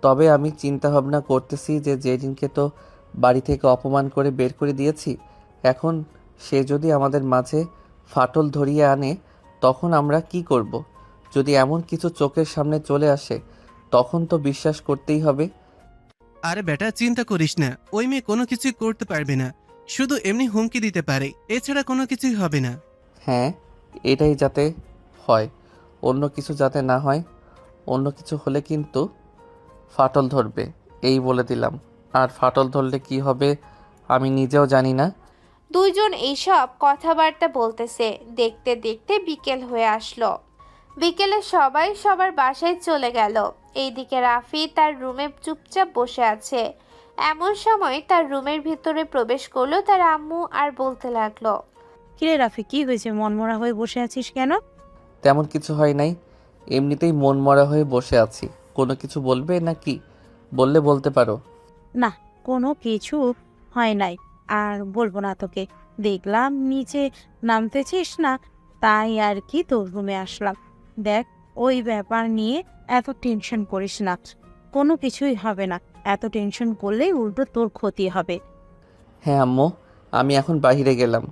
তবে আমি চিন্তা ভাবনা করতেছি যে জেরিনকে তো বাড়ি থেকে অপমান করে বের করে দিয়েছি। এখন সে যদি আমাদের মাঝে ফাটল ধরিয়ে আনে তখন আমরা কি করব? যদি এমন কিছু চোখের সামনে চলে আসে তখন তো বিশ্বাস করতেই হবে। আরে বেটা, চিন্তা করিস না, ওই মেয়ে কোনো কিছুই করতে পারবে না, শুধু এমনি হুমকি দিতে পারে, এছাড়া কোনো কিছুই হবে না। হ্যাঁ, এটাই যাতে হয়, অন্য কিছু যাতে না হয়। অন্য কিছু হলে কিন্তু ফাটল ধরবে, এই বলে দিলাম। আর ফাটল ধরলে কি হবে আমি নিজেও জানি না। দুইজন এইসব কথাবার্তা বলতেছে। দেখতে দেখতে বিকেল হয়ে আসলো। বিকেলে সবাই সবার বাসায় চলে গেল। এইদিকে রাফি তার রুমে চুপচাপ বসে আছে। এমন সময় তার রুমের ভিতরে প্রবেশ করলো তার আম্মু আর বলতে লাগলো, কিরে রাফি, কি হয়েছে? মনমরা হয়ে বসে আছিস কেন? তেমন কিছু হয় নাই, এমনিতেই মন মরা হয়ে বসে আছি। কোনো কিছু বলবে নাকি? বললে বলতে পারো। না, কোনো কিছু হয় নাই, আর বলবো না তোকে। দেখলাম নিচে নামতেছিস না, তাই আর কি তোর রুমে আসলাম। দেখ, ওই ব্যাপার নিয়ে এত টেনশন করিস না, কোনো কিছুই হবে না। এত টেনশন করলেই উল্টো তোর ক্ষতি হবে। হ্যাঁ আম্মু, আমি এখন বাইরে গেলাম।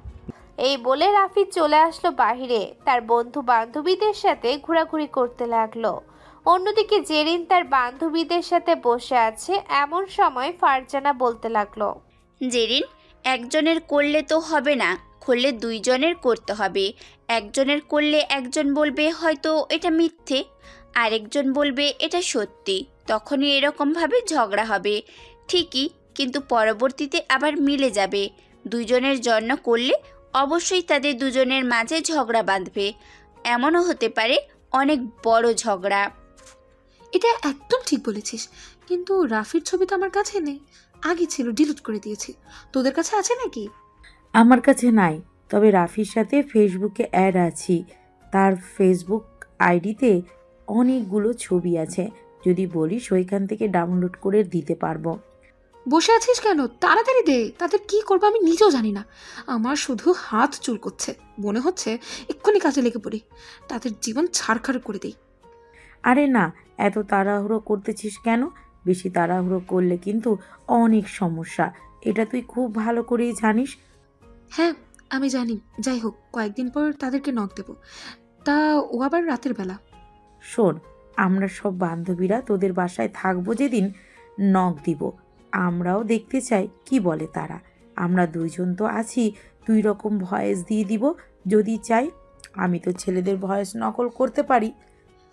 এই বলে রাফি চলে আসলো বাহিরে। তার বন্ধু বান্ধবীদের সাথে ঘোরাঘুরি করতে লাগলো। অন্যদিকে জেরিন তার বান্ধবীদের সাথে বসে আছে। এমন সময় ফারজানা বলতে লাগলো, জেরিন, একজনের করলে তো হবে না, করলে 2 জনের করতে হবে। একজনের করলে একজন বলবে হয়তো এটা মিথ্যে, আরেকজন বলবে এটা সত্যি, তখনই এরকমভাবে ঝগড়া হবে ঠিকই, কিন্তু পরবর্তীতে আবার মিলে যাবে। দুজনের জন্য করলে অবশ্যই তাদের দুজনের মাঝে ঝগড়া বাঁধবে, এমনও হতে পারে অনেক বড় ঝগড়া। এটা একদম ঠিক বলেছিস, কিন্তু রাফির ছবি তো আমার কাছে নেই। আগে ছিল, ডিলিট করে দিয়েছি। তোদের কাছে আছে নাকি? আমার কাছে নাই, তবে রাফির সাথে ফেসবুকে অ্যাড আছি। তার ফেসবুক আইডিতে অনেকগুলো ছবি আছে, যদি বলিস ওইখান থেকে ডাউনলোড করে দিতে পারবো। বসে আছিস কেন? তাড়াতাড়ি দে। তাদের কি করবো আমি নিজেও জানি না। আমার শুধু হাত চুল করছে, মনে হচ্ছে এক্ষুনি কাজে লেগে পড়ি, তাদের জীবন ছাড়খাড় করে দিই। আরে না, এত তাড়াহুড়ো করতেছিস কেন? বেশি তাড়াহুড়ো করলে কিন্তু অনেক সমস্যা, এটা তুই খুব ভালো করেই জানিস। হ্যাঁ আমি জানি, যাই হোক কয়েকদিন পর তাদেরকে নক দেব। তা ও আবার রাতের বেলা। শোন, আমরা সব বান্ধবীরা তোদের বাসায় থাকবো যেদিন, নক দিব। আমরাও দেখতে চাই কি বলে তারা। আমরা দুইজন তো আছি, 2 রকম ভয়েস দিয়ে দিব যদি চাই। আমি তো ছেলেদের ভয়েস নকল করতে পারি।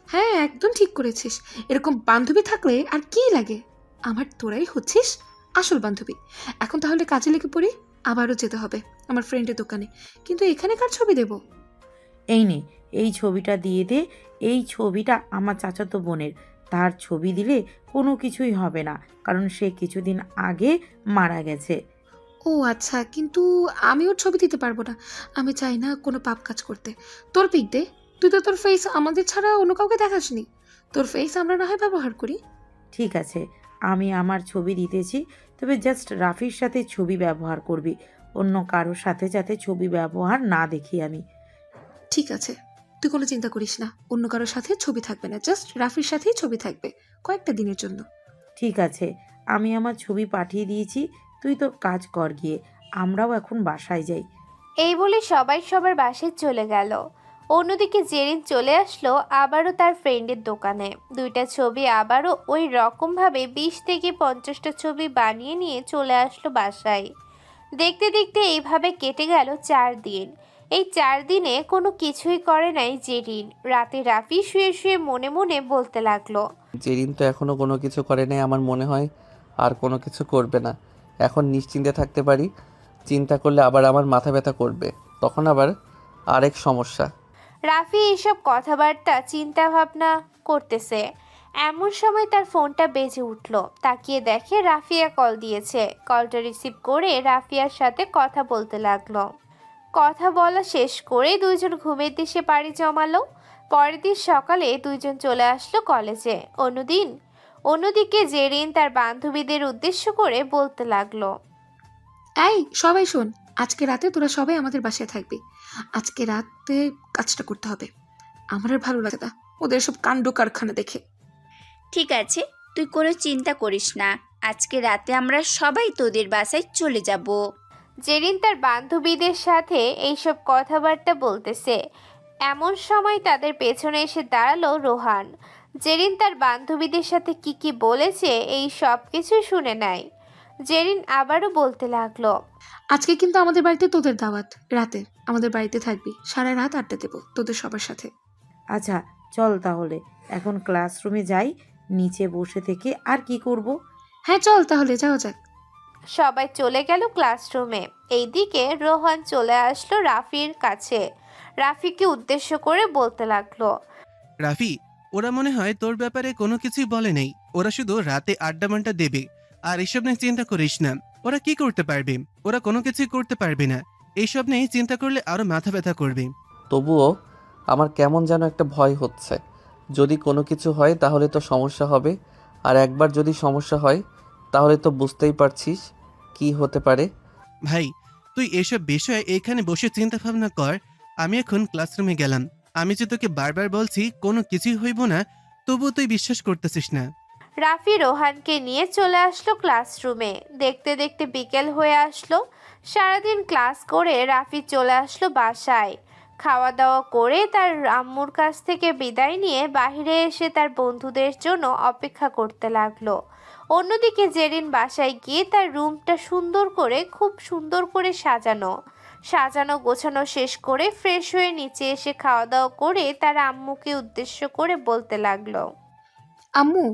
হ্যাঁ একদম ঠিক করেছিস, এরকম বান্ধবী থাকলে আর কি লাগে। আমার তোরাই হচ্ছিস আসল বান্ধবী। এখন তাহলে কাজে লেগে পড়ি, আবারও যেতে হবে আমার ফ্রেন্ডের দোকানে। কিন্তু এখানে কার ছবি দেব? এই নে, এই ছবিটা দিয়ে দে। এই ছবিটা আমার চাচাতো বোনের, তার ছবি দিলে কোনো কিছুই হবে না, কারণ সে কিছুদিন আগে মারা গেছে। ও আচ্ছা, কিন্তু আমি ওর ছবি দিতে পারবো না। আমি চাই না কোনো পাপ কাজ করতে। তোর পিক দে, তুই তো তোর ফেস আমাদের ছাড়া অন্য কাউকে দেখাসনি। তোর ফেস আমরা না হয় ব্যবহার করি। ঠিক আছে, আমি আমার ছবি দিতেছি, তবে জাস্ট রাফির সাথে ছবি ব্যবহার করবি, অন্য কারোর সাথে যাতে ছবি ব্যবহার না দেখি আমি। ঠিক আছে, তুই কোনো চিন্তা করিস না, অন্য কারোর সাথে ছবি থাকবে না, জাস্ট রাফির সাথেই ছবি থাকবে কয়েকটা দিনের জন্য। ঠিক আছে, আমি আমার ছবি পাঠিয়ে দিয়েছি, তুই তোর কাজ কর গিয়ে, আমরাও এখন বাসায় যাই। এই বলে সবাই সবার বাসায় চলে গেল। অন্যদিকে জেরিন চলে আসলো আবারও তার ফ্রেন্ডের দোকানে। 2টা ছবি আবারও ওই রকমভাবে 20 থেকে 50টা ছবি বানিয়ে নিয়ে চলে আসলো বাসায়। দেখতে দেখতে এইভাবে কেটে গেল 4 দিন। এই 4 দিনে কোনো কিছুই করে নাই জেরিন। রাতে রাফি শুয়ে শুয়ে মনে মনে বলতে লাগলো, জেরিন তো এখনো কোনো কিছু করে নাই, আমার মনে হয় আর কোনো কিছু করবে না। এখন নিশ্চিন্তে থাকতে পারি। চিন্তা করলে আবার আমার মাথা ব্যথা করবে, তখন আবার আরেক সমস্যা। রাফি এইসব কথাবার্তা চিন্তা ভাবনা করতেছে, এমন সময় তার ফোনটা বেজে উঠল। তাকিয়ে দেখে রাফিয়া কল দিয়েছে। কলটা রিসিভ করে রাফিয়ার সাথে কথা বলতে লাগলো। কথা বলা শেষ করে দুইজন ঘুমের দেশে পাড়ি জমালো। পরের দিন সকালে দুইজন চলে আসলো কলেজে। অন্যদিকে জেরিন তার বান্ধবীদের উদ্দেশ্য করে বলতে লাগলো, এই সবাই শোন, আজকে রাতে তোরা সবাই আমাদের বাসায় থাকবি। আজকে রাতে কাজটা করতে হবে। আমার আর ভালো লাগে না ওদের সব কাণ্ড কারখানা দেখে। ঠিক আছে, তুই কোনো চিন্তা করিস না, আজকে রাতে আমরা সবাই তোদের বাসায় চলে যাব। জেরিন তার বান্ধবীদের সাথে এইসব কথাবার্তা বলতেছে, এমন সময় তাদের পেছনে এসে দাঁড়ালো রোহান। জেরিন তার বান্ধবীদের সাথে কি বলেছে এই সব কিছু শুনে নেয়। জেরিন আবারও বলতে লাগলো, আজকে কিন্তু আমাদের বাড়িতে তোদের দাওয়াত, রাতে আমাদের বাড়িতে থাকবি, সারা রাত আড্ডা দেবো তোদের সবার সাথে। আচ্ছা চল তাহলে এখন ক্লাসরুমে যাই, নিচে বসে থেকে আর কি করব। হ্যাঁ চল তাহলে যাওয়া যাক। সবাই চলে গেল ক্লাসরুমে। এইদিকে রোহান চলে আসলো রাফির কাছে। রাফিকে উদ্দেশ্য করে বলতে লাগলো, রাফি, ওরা মনে হয় তোর ব্যাপারে কোনো কিছুই বলে নেই। ওরা শুধু রাতে আড্ডা মাড্ডা দেবে, আর এসব নিয়ে চিন্তা করিস না। ওরা কি করতে পারবে? ওরা কোনো কিছুই করতে পারবে না। এইসব নিয়ে চিন্তা করলে আরো মাথা ব্যথা করবে। তবুও আমার কেমন যেন একটা ভয় হচ্ছে। যদি কোনো কিছু হয় তাহলে তো সমস্যা হবে, আর একবার যদি সমস্যা হয় তাহলে তো বুঝতেই পারছিস কি হতে পারে। ভাই, তুই এসব বিষয়ে এখানে বসে চিন্তা ভাবনা কর। আমি এখন ক্লাসরুমে গেলাম। আমি যে তোকে বারবার বলছি কোনো কিছুই হইব না, তবুও তুই বিশ্বাস করতেছিস না। রাফি রোহানকে নিয়ে চলে আসলো ক্লাসরুমে। দেখতে দেখতে বিকেল হয়ে আসলো। সারাদিন ক্লাস করে রাফি চলে আসলো বাসায়। খাওয়া দাওয়া করে তার আম্মুর কাছ থেকে বিদায় নিয়ে বাইরে এসে তার বন্ধুদের জন্য অপেক্ষা করতে লাগলো। অন্যদিকে জেরিন বাসায় গিয়ে তার রুমটা খুব সুন্দর করে সাজানো। সাজানো গোছানো শেষ করে ফ্রেশ হয়ে নিচে এসে খাওয়া দাওয়া করে তার আম্মুকে উদ্দেশ্য করে বলতে লাগলো। আম্মু,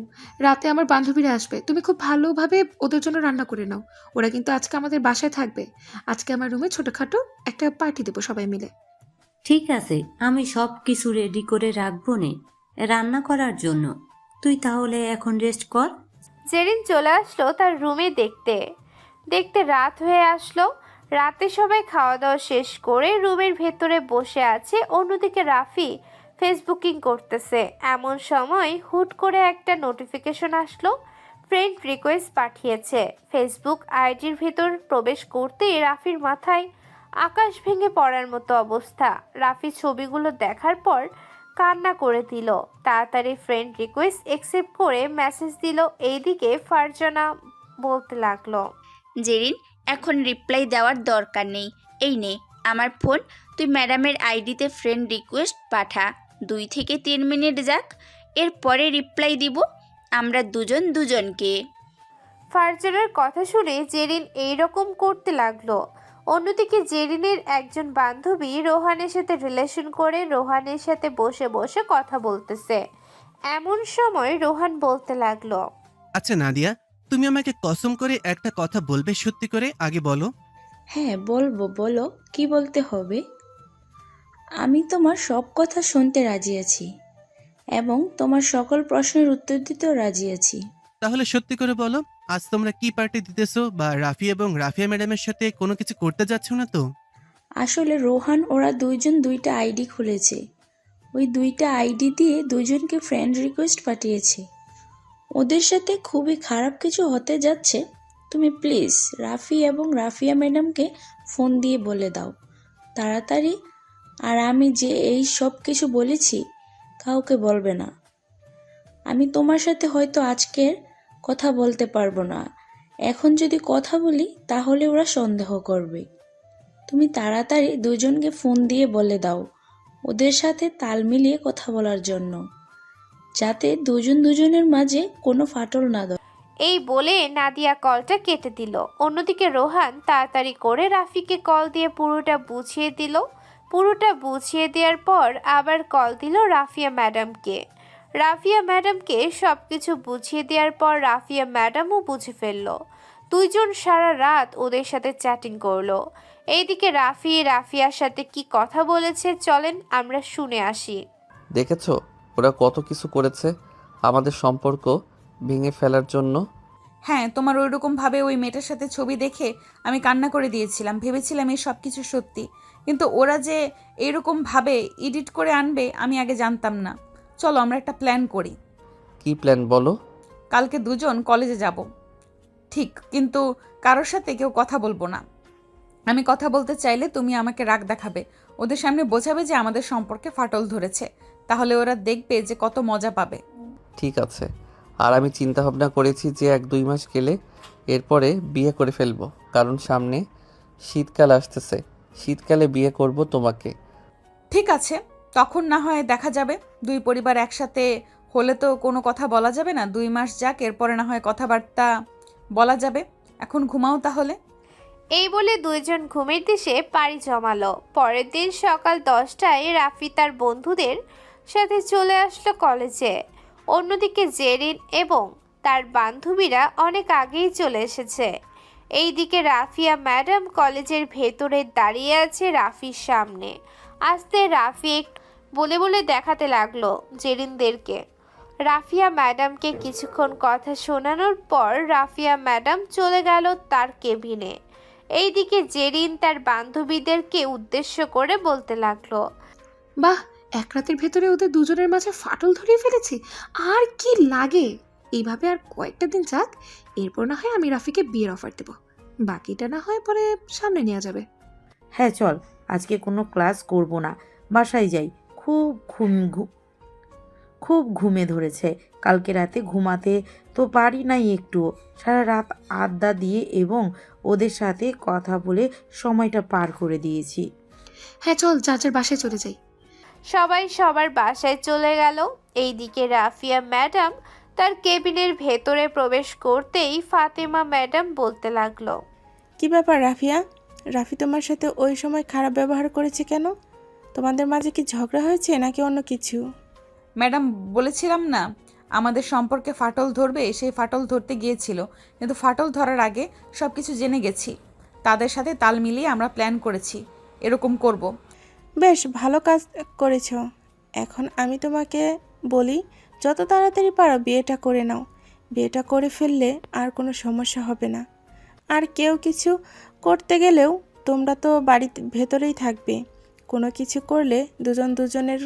রাতে আমার বান্ধবীরা আসবে, তুমি খুব ভালোভাবে ওদের জন্য রান্না করে নাও। ওরা কিন্তু আজকে আমাদের বাসায় থাকবে। আজকে আমার রুমে ছোটখাটো একটা পার্টি দেবো সবাই মিলে। ঠিক আছে, আমি সব কিছু রেডি করে রাখবো নে রান্না করার জন্য। তুই তাহলে এখন রেস্ট কর। জেরিন চলে আসলো তার রুমে। দেখতে দেখতে রাত হয়ে আসলো। রাতে সবাই খাওয়া দাওয়া শেষ করে রুমের ভেতরে বসে আছে। অন্যদিকে রাফি ফেসবুকিং করতেছে। এমন সময় হুট করে একটা নোটিফিকেশন আসলো, ফ্রেন্ড রিকোয়েস্ট পাঠিয়েছে। ফেসবুক আইডির ভেতর প্রবেশ করতেই রাফির মাথায় আকাশ ভেঙে পড়ার মতো অবস্থা। রাফি ছবিগুলো দেখার পর কান্না করে দিল। তাড়াতাড়ি ফ্রেন্ড রিকোয়েস্ট অ্যাকসেপ্ট করে মেসেজ দিল। এইদিকে ফারজানা বলতে লাগলো, জেরিন, এখন রিপ্লাই দেওয়ার দরকার নেই। এই নে আমার ফোন, তুই ম্যাডামের আইডিতে ফ্রেন্ড রিকোয়েস্ট পাঠা। 2 থেকে 3 মিনিট যাক, এরপরে রিপ্লাই দিব আমরা দুজন দুজনকে। ফারজানার কথা শুনে জেরিন এইরকম করতে লাগলো। অন্যদিকে জেরিনের একজন বান্ধবী রোহানের সাথে রিলেশন করে রোহানের সাথে বসে বসে কথা বলতেছে। এমন সময় রোহান বলতে লাগলো, আচ্ছা নাদিয়া, তুমি আমাকে কসম করে একটা কথা বলবে সত্যি করে, আগে বলো। হ্যাঁ বলবো, বলো কি বলতে হবে। আমি তোমার সব কথা শুনতে রাজি আছি এবং তোমার সকল প্রশ্নের উত্তর দিতেও রাজি আছি। তাহলে সত্যি করে বলো, আজ তোমরা কি পার্টি দিতেছো, বা রাফি এবং রাফিয়া ম্যাডামের সাথে কোনো কিছু করতে যাচ্ছ না তো? আসলে রোহান ওরা দুইজন 2টা আইডি খুলেছে। ওই 2টা আইডি দিয়ে দুজনকে ফ্রেন্ড রিকোয়েস্ট পাঠিয়েছে। ওদের সাথে খুবই খারাপ কিছু হতে যাচ্ছে। তুমি প্লিজ রাফি এবং রাফিয়া ম্যাডামকে ফোন দিয়ে বলে দাও তাড়াতাড়ি। আর আমি যে এই সব কিছু বলেছি কাউকে বলবে না। আমি তোমার সাথে হয়তো আজকের কথা বলতে পারবো না। এখন যদি কথা বলি তাহলে ওরা সন্দেহ করবে। তুমি তাড়াতাড়ি দুজনকে ফোন দিয়ে বলে দাও ওদের সাথে তাল মিলিয়ে কথা বলার জন্য, যাতে দুজনের মাঝে কোনো ফাটল না দেয়। এই বলে নাদিয়া কলটা কেটে দিল। অন্যদিকে রোহান তাড়াতাড়ি করে রাফিকে কল দিয়ে পুরোটা বুঝিয়ে দিল। পুরোটা বুঝিয়ে দেওয়ার পর আবার কল দিল রাফিয়া ম্যাডামকে। রাফিয়া ম্যাডামকে সব কিছু বুঝিয়ে দেওয়ার পর রাফিয়া ম্যাডামও বুঝে ফেলল। দুইজন সারা রাত ওদের সাথে চ্যাটিং করলো। এইদিকে রাফি রাফিয়ার সাথে কি কথা বলেছে চলেন আমরা শুনে আসি। দেখেছো ওরা কত কিছু করেছে আমাদের সম্পর্ক ভেঙে ফেলার জন্য। হ্যাঁ, তোমার ওইরকমভাবে ওই মেয়েটার সাথে ছবি দেখে আমি কান্না করে দিয়েছিলাম। ভেবেছিলাম এই সব কিছু সত্যি, কিন্তু ওরা যে এইরকমভাবে এডিট করে আনবে আমি আগে জানতাম না। চলো আমরা একটা প্ল্যান করি। কি প্ল্যান বলো? কালকে দুজন কলেজে যাব, ঠিক, কিন্তু কারোর সাথে কেউ কথা বলবো না। আমি কথা বলতে চাইলে তুমি আমাকে রাগ দেখাবে, ওদের সামনে বোঝাবে যে আমাদের সম্পর্কে ফাটল ধরেছে। তাহলে ওরা দেখবে যে কত মজা পাবে। ঠিক আছে, আর আমি চিন্তা ভাবনা করেছি যে 1-2 মাস গেলে এরপরে বিয়ে করে ফেলবো, কারণ সামনে শীতকাল আসতেছে। শীতকালে বিয়ে করব তোমাকে। ঠিক আছে, তখন না হয় দেখা যাবে। দুই পরিবার একসাথে হলে তো কোনো কথা বলা যাবে না। 2 মাস যাক, এরপরে না হয় কথাবার্তা বলা যাবে। এখন ঘুমাও তাহলে। এই বলে দুইজন ঘুমের দেশে পাড়ি জমালো। পরের দিন সকাল 10টায় রাফি তার বন্ধুদের সাথে চলে আসলো কলেজে। অন্যদিকে জেরিন এবং তার বান্ধবীরা অনেক আগেই চলে এসেছে। এইদিকে রাফিয়া ম্যাডাম কলেজের ভেতরে দাঁড়িয়ে আছে রাফির সামনে। আস্তে রাফি বলে বলে দেখাতে লাগলো জেরিনদেরকে। রাফিয়া ম্যাডামকে কিছুক্ষণ কথা শোনানোর পর রাফিয়া ম্যাডাম চলে গেল তার কেবিনে। এইদিকে জেরিন তার বান্ধবীদেরকে উদ্দেশ্য করে বলতে লাগলো, বাহ, এক রাতের ভেতরে ওদের দুজনের মাঝে ফাটল ধরিয়ে ফেলেছি। আর কি লাগে? এইভাবে আর কয়েকটা দিন যাক, এরপর না হয় আমি রাফিকে বিয়ের অফার দেব। বাকিটা না হয় পরে সামনে নেওয়া যাবে। হ্যাঁ চল, আজকে কোনো ক্লাস করব না, বাসায় যাই। খুব ঘুমে ধরেছে। কালকে রাতে ঘুমাতে তো পারি নাই একটুও। সারা রাত আড্ডা দিয়ে এবং ওদের সাথে কথা বলে সময়টা পার করে দিয়েছি। হ্যাঁ চল, যার বাসায় চলে যাই। সবাই সবার বাসায় চলে গেল। এইদিকে রাফিয়া ম্যাডাম তার কেবিনের ভেতরে প্রবেশ করতেই ফাতেমা ম্যাডাম বলতে লাগলো, কি ব্যাপার রাফিয়া, রাফি তোমার সাথে ওই সময় খারাপ ব্যবহার করেছে কেন? তোমাদের মাঝে কি ঝগড়া হয়েছে নাকি অন্য কিছু? ম্যাডাম, বলেছিলাম না আমাদের সম্পর্কে ফাটল ধরবে, সেই ফাটল ধরতে গিয়েছিল, কিন্তু ফাটল ধরার আগে সব কিছু জেনে গেছি। তাদের সাথে তাল মিলিয়ে আমরা প্ল্যান করেছি এরকম করব। বেশ ভালো কাজ করেছো। এখন আমি তোমাকে বলি, যত তাড়াতাড়ি পারো বিয়েটা করে নাও। বিয়েটা করে ফেললে আর কোনো সমস্যা হবে না। আর কেউ কিছু করতে গেলেও তোমরা তো বাড়ির ভেতরেই থাকবে। কোনো কিছু করলে দুজন দুজনের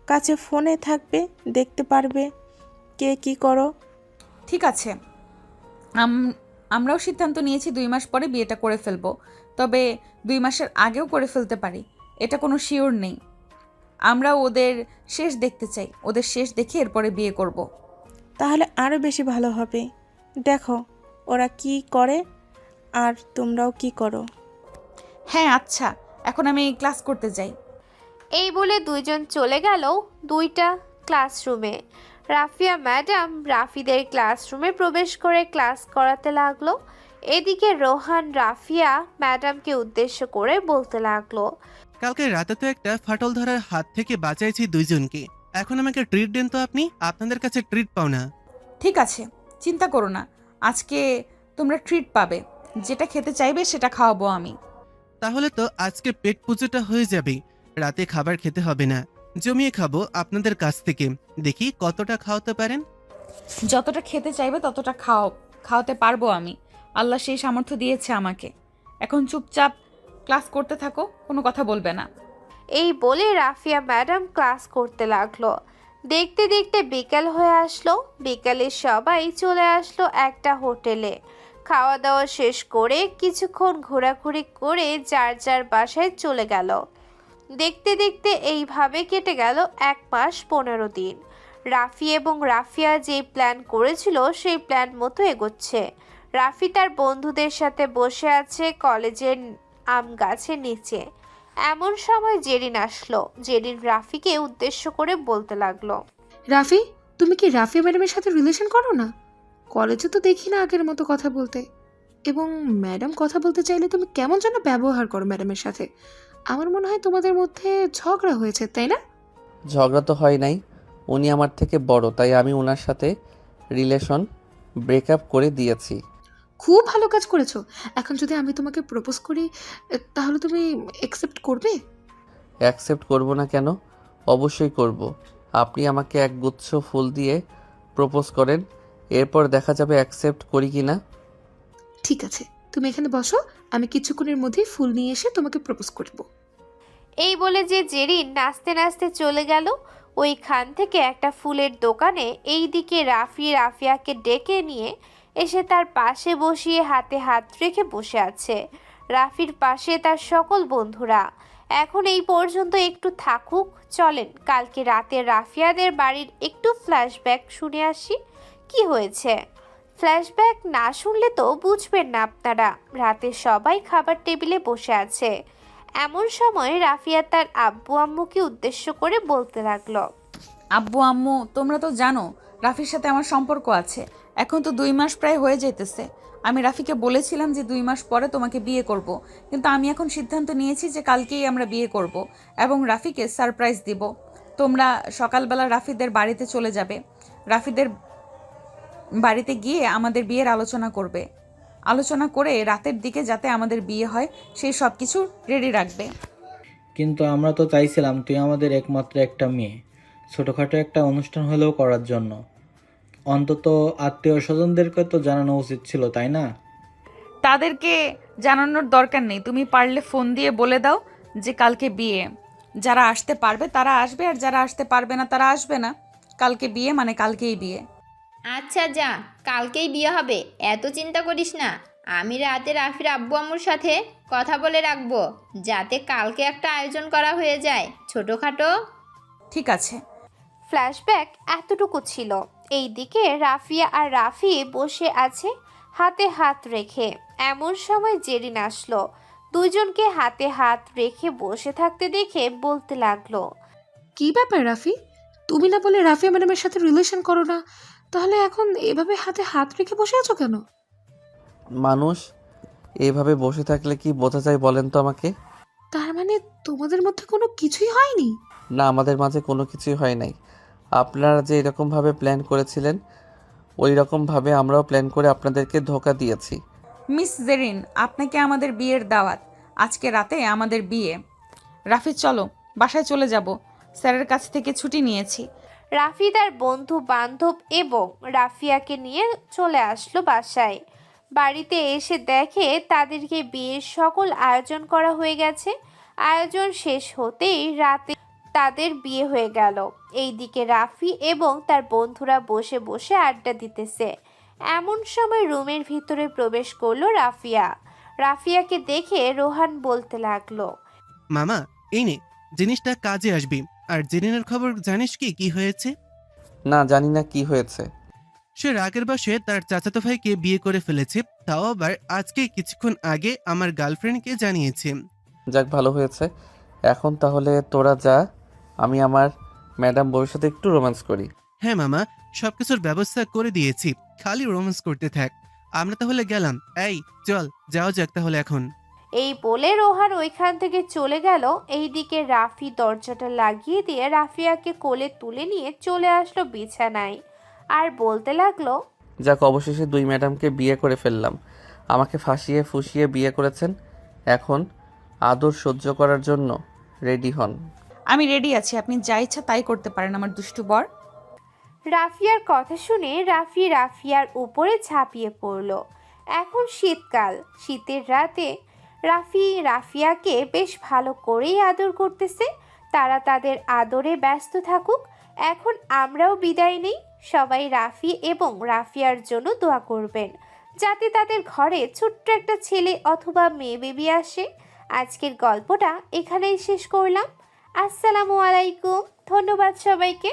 কাছে ফোনে থাকবে, দেখতে পারবে কে কি করো। ঠিক আছে, আমরাও সিদ্ধান্ত নিয়েছি 2 মাস পরে বিয়েটা করে ফেলবো, তবে 2 মাসের আগেও করে ফেলতে পারি, এটা কোনো শিওর নেই। আমরা ওদের শেষ দেখতে চাই, ওদের শেষ দেখে এরপরে বিয়ে করব। তাহলে আরও বেশি ভালো হবে। দেখো ওরা কি করে আর তোমরাও কি করো। হ্যাঁ আচ্ছা, এখন আমি ক্লাস করতে যাই। এই বলে দুইজন চলে গেল দুইটা ক্লাসরুমে। রাফিয়া ম্যাডাম রাফিদের ক্লাসরুমে প্রবেশ করে ক্লাস করাতে লাগলো। এদিকে রোহান রাফিয়া ম্যাডামকে উদ্দেশ্য করে বলতে লাগলো, কালকে রাতে তো একটা ফাটল ধরার হাত থেকে বাঁচাইছি দুইজনকে, এখন আমাকে ট্রিট দেন তো আপনি, আপনাদের কাছে ট্রিট পাও না। ঠিক আছে, চিন্তা করো না, আজকে তোমরা ট্রিট পাবে, যেটা খেতে চাইবে সেটা খাওয়াবো আমি। তাহলে তো আজকে পেট পুজোটা হয়ে যাবে, রাতে খাবার খেতে হবে না, জমিয়ে খাবো আপনাদের কাছ থেকে, দেখি কতটা খাওয়াতে পারেন। যতটা খেতে চাইবে ততটা খাওয়াতে পারবো আমি, আল্লাহ সেই সামর্থ্য দিয়েছে আমাকে। এখন চুপচাপ ক্লাস করতে থাকো, কোনো কথা বলবে না। এই বলে রাফিয়া ম্যাডাম ক্লাস করতে লাগলো। দেখতে দেখতে বিকেল হয়ে আসলো। বিকালে সবাই চলে আসলো একটা হোটেলে। খাওয়া দাওয়া শেষ করে কিছুক্ষণ ঘোরাঘুরি করে যার যার বাসায় চলে গেল। দেখতে দেখতে এইভাবে কেটে গেল 1 মাস 15 দিন। রাফি এবং রাফিয়া যে প্ল্যান করেছিল সেই প্ল্যান মতো এগোচ্ছে। রাফি তার বন্ধুদের সাথে বসে আছে কলেজের আম গাছের নিচে। এমন সময় জেরিন আসলো। জেরিন রাফিকে উদ্দেশ্য করে বলতে লাগলো, রাফি, তুমি কি রাফিয়া ম্যাডামের সাথে রিলেশন করো না? কলেজে তো দেখি না আগের মতো কথা বলতে, এবং ম্যাডাম কথা বলতে চাইলে তুমি কেমন যেন ব্যবহার করো ম্যাডামের সাথে। আমার মনে হয় তোমাদের মধ্যে ঝগড়া হয়েছে, তাই না? ঝগড়া তো হয় নাই, উনি আমার থেকে বড়, তাই আমি ওনার সাথে রিলেশন ব্রেকআপ করে দিয়েছি। খুব ভালো কাজ করেছো। এখন যদি আমি তোমাকে প্রপোজ করি, তাহলে তুমি অ্যাকসেপ্ট করবে? অ্যাকসেপ্ট করব না কেন? অবশ্যই করব। আপনি আমাকে এক গুচ্ছ ফুল দিয়ে প্রপোজ করেন, এরপর দেখা যাবে অ্যাকসেপ্ট করি কি না। ঠিক আছে, তুমি এখানে বসো, আমি কিছুক্ষণের মধ্যেই ফুল নিয়ে এসে তোমাকে প্রপোজ করব। এই বলে যে জেরিন নাচতে নাচতে চলে গেল ওইখান থেকে একটা ফুলের দোকানে। এইদিকে রাফি রাফিয়াকে ডেকে নিয়ে এসে তার পাশে বসিয়ে হাতে হাত রেখে বসে আছে। রাফির পাশে তার সকল বন্ধুরা। এখন এই পর্যন্ত একটু থাকুক, চলেন কালকে রাতে রাফিয়াদের বাড়ির একটু ফ্ল্যাশব্যাক শুনে আসি। কি হয়েছে? ফ্ল্যাশব্যাক না শুনলে তো বুঝবেন না আপনারা। রাতে সবাই খাবার টেবিলে বসে আছে। এমন সময় রাফিয়া তার আব্বু আম্মুকে উদ্দেশ্য করে বলতে লাগলো, আব্বু আম্মু, তোমরা তো জানো রাফির সাথে আমার সম্পর্ক আছে। এখন তো 2 মাস প্রায় হয়ে যেতেছে। আমি রাফিকে বলেছিলাম যে 2 মাস পরে তোমাকে বিয়ে করব, কিন্তু আমি এখন সিদ্ধান্ত নিয়েছি যে কালকেই আমরা বিয়ে করব এবং রাফিকে সারপ্রাইজ দিব। তোমরা সকালবেলা রাফিদের বাড়িতে চলে যাবে। রাফিদের বাড়িতে গিয়ে আমাদের বিয়ের আলোচনা করে রাতের দিকে যাতে আমাদের বিয়ে হয় সেই সব কিছু রেডি রাখবে। কিন্তু আমরা তো চাইছিলাম তুই আমাদের একমাত্র একটা মেয়ে, ছোটোখাটো একটা অনুষ্ঠান হলেও করার জন্য অন্তত আত্মীয় স্বজনদেরকে তো জানানো উচিত ছিল, তাই না? তাদেরকে জানানোর দরকার নেই, তুমি পারলে ফোন দিয়ে বলে দাও যে কালকে বিয়ে। যারা আসতে পারবে তারা আসবে, আর যারা আসতে পারবে না তারা আসবে না। কালকে বিয়ে মানে কালকেই বিয়ে। আচ্ছা যা, কালকেই বিয়ে হবে, এত চিন্তা করিস না। আমি রাতে রাফির আব্বু আম্মুর সাথে কথা বলে রাখবো, যাতে কালকে একটা আয়োজন করা হয়ে যায় ছোটোখাটো। ঠিক আছে। ফ্ল্যাশব্যাক এতটুকু ছিল। এইদিকে রাফিয়া আর রাফি বসে আছে হাতে হাত রেখে। এমন সময় জেরিন আসলো। দুজনকে হাতে হাত রেখে বসে থাকতে দেখে বলতে লাগলো, কি ব্যাপার রাফি, তুমি না বলে রাফিয়া ম্যাডামের সাথে রিলেশন করো না, তাহলে এখন এভাবে হাতে হাত রেখে বসে আছো কেন? মানুষ এইভাবে বসে থাকলে কি বোঝা যায় বলেন তো আমাকে? তার মানে তোমাদের মধ্যে কোনো কিছুই হয়নি? না, আমাদের মাঝে কোনো কিছুই হয় নাই। আপনারা যে এরকমভাবে প্ল্যান করেছিলেন ওই রকমভাবে আমরাও প্ল্যান করে আপনাদেরকে ধোঁকা দিয়েছি। মিস জেরিন, আপনাকে আমাদের বিয়ের দাওয়াত। আজকে রাতে আমাদের বিয়ে। রাফি চলো, বাসায় চলে যাব। স্যারের কাছ থেকে ছুটি নিয়েছি। রাফি তার বন্ধু বান্ধব এবং রাফিয়াকে নিয়ে চলে আসলো বাসায়। বাড়িতে এসে দেখে তাদেরকে বিয়ের সকল আয়োজন করা হয়ে গেছে। আয়োজন শেষ হতেই রাতে তাদের বিয়ে হয়ে গেল। এইদিকে রাফি এবং তার বন্ধুরা বসে বসে আড্ডা দিতেছে। এমন সময় রুমের ভিতরে প্রবেশ করলো রাফিয়া। রাফিয়াকে দেখে রোহান বলতে লাগলো, মামা এই নে, জিনিসটা কাজে আসবে। আর জেরিনের খবর জানিস কি কি হয়েছে? না, জানি না কি হয়েছে। সে রাগের বশে তার চাচাতো ভাইকে বিয়ে করে ফেলেছে, তাও আবার আজকে কিছুক্ষণ আগে আমার গার্লফ্রেন্ডকে জানিয়েছে। যাক, ভালো হয়েছে। এখন তাহলে তোরা যা, আমি আমার ম্যাডাম বউয়ের সাথে একটু রোম্যান্স করি। হ্যাঁ মামা, সবকিছুর ব্যবস্থা করে দিয়েছি, খালি রোম্যান্স করতে থাক। আমরা তাহলে গেলাম। এই চল, যাও যাক তাহলে এখন। এই বলে রোহান ওইখান থেকে চলে গেল। এইদিকে রাফি দরজাটা লাগিয়ে দিয়ে রাফিয়াকে কোলে তুলে নিয়ে চলে আসলো বিছানায় আর বলতে লাগলো, যাক, অবশেষে দুই ম্যাডামকে বিয়ে করে ফেললাম। আমাকে ফাঁসিয়ে ফুসিয়ে বিয়ে করেছেন, এখন আদর সহ্য করার জন্য রেডি হন। আমি রেডি আছি, আপনি যা ইচ্ছা তাই করতে পারেন আমার দুষ্টু বর। রাফিয়ার কথা শুনে রাফিয়ার উপরে ঝাঁপিয়ে পড়ল। এখন শীতকাল, শীতের রাতে রাফিয়াকে বেশ ভালো করেই আদর করতেছে। তারা তাদের আদরে ব্যস্ত থাকুক। এখন আমরাও বিদায় নেই। সবাই রাফি এবং রাফিয়ার জন্য দোয়া করবেন যাতে তাদের ঘরে ছোট্ট একটা ছেলে অথবা মেয়ে বেবি আসে। আজকের গল্পটা এখানেই শেষ করলাম। আসসালামু আলাইকুম। ধন্যবাদ সবাইকে।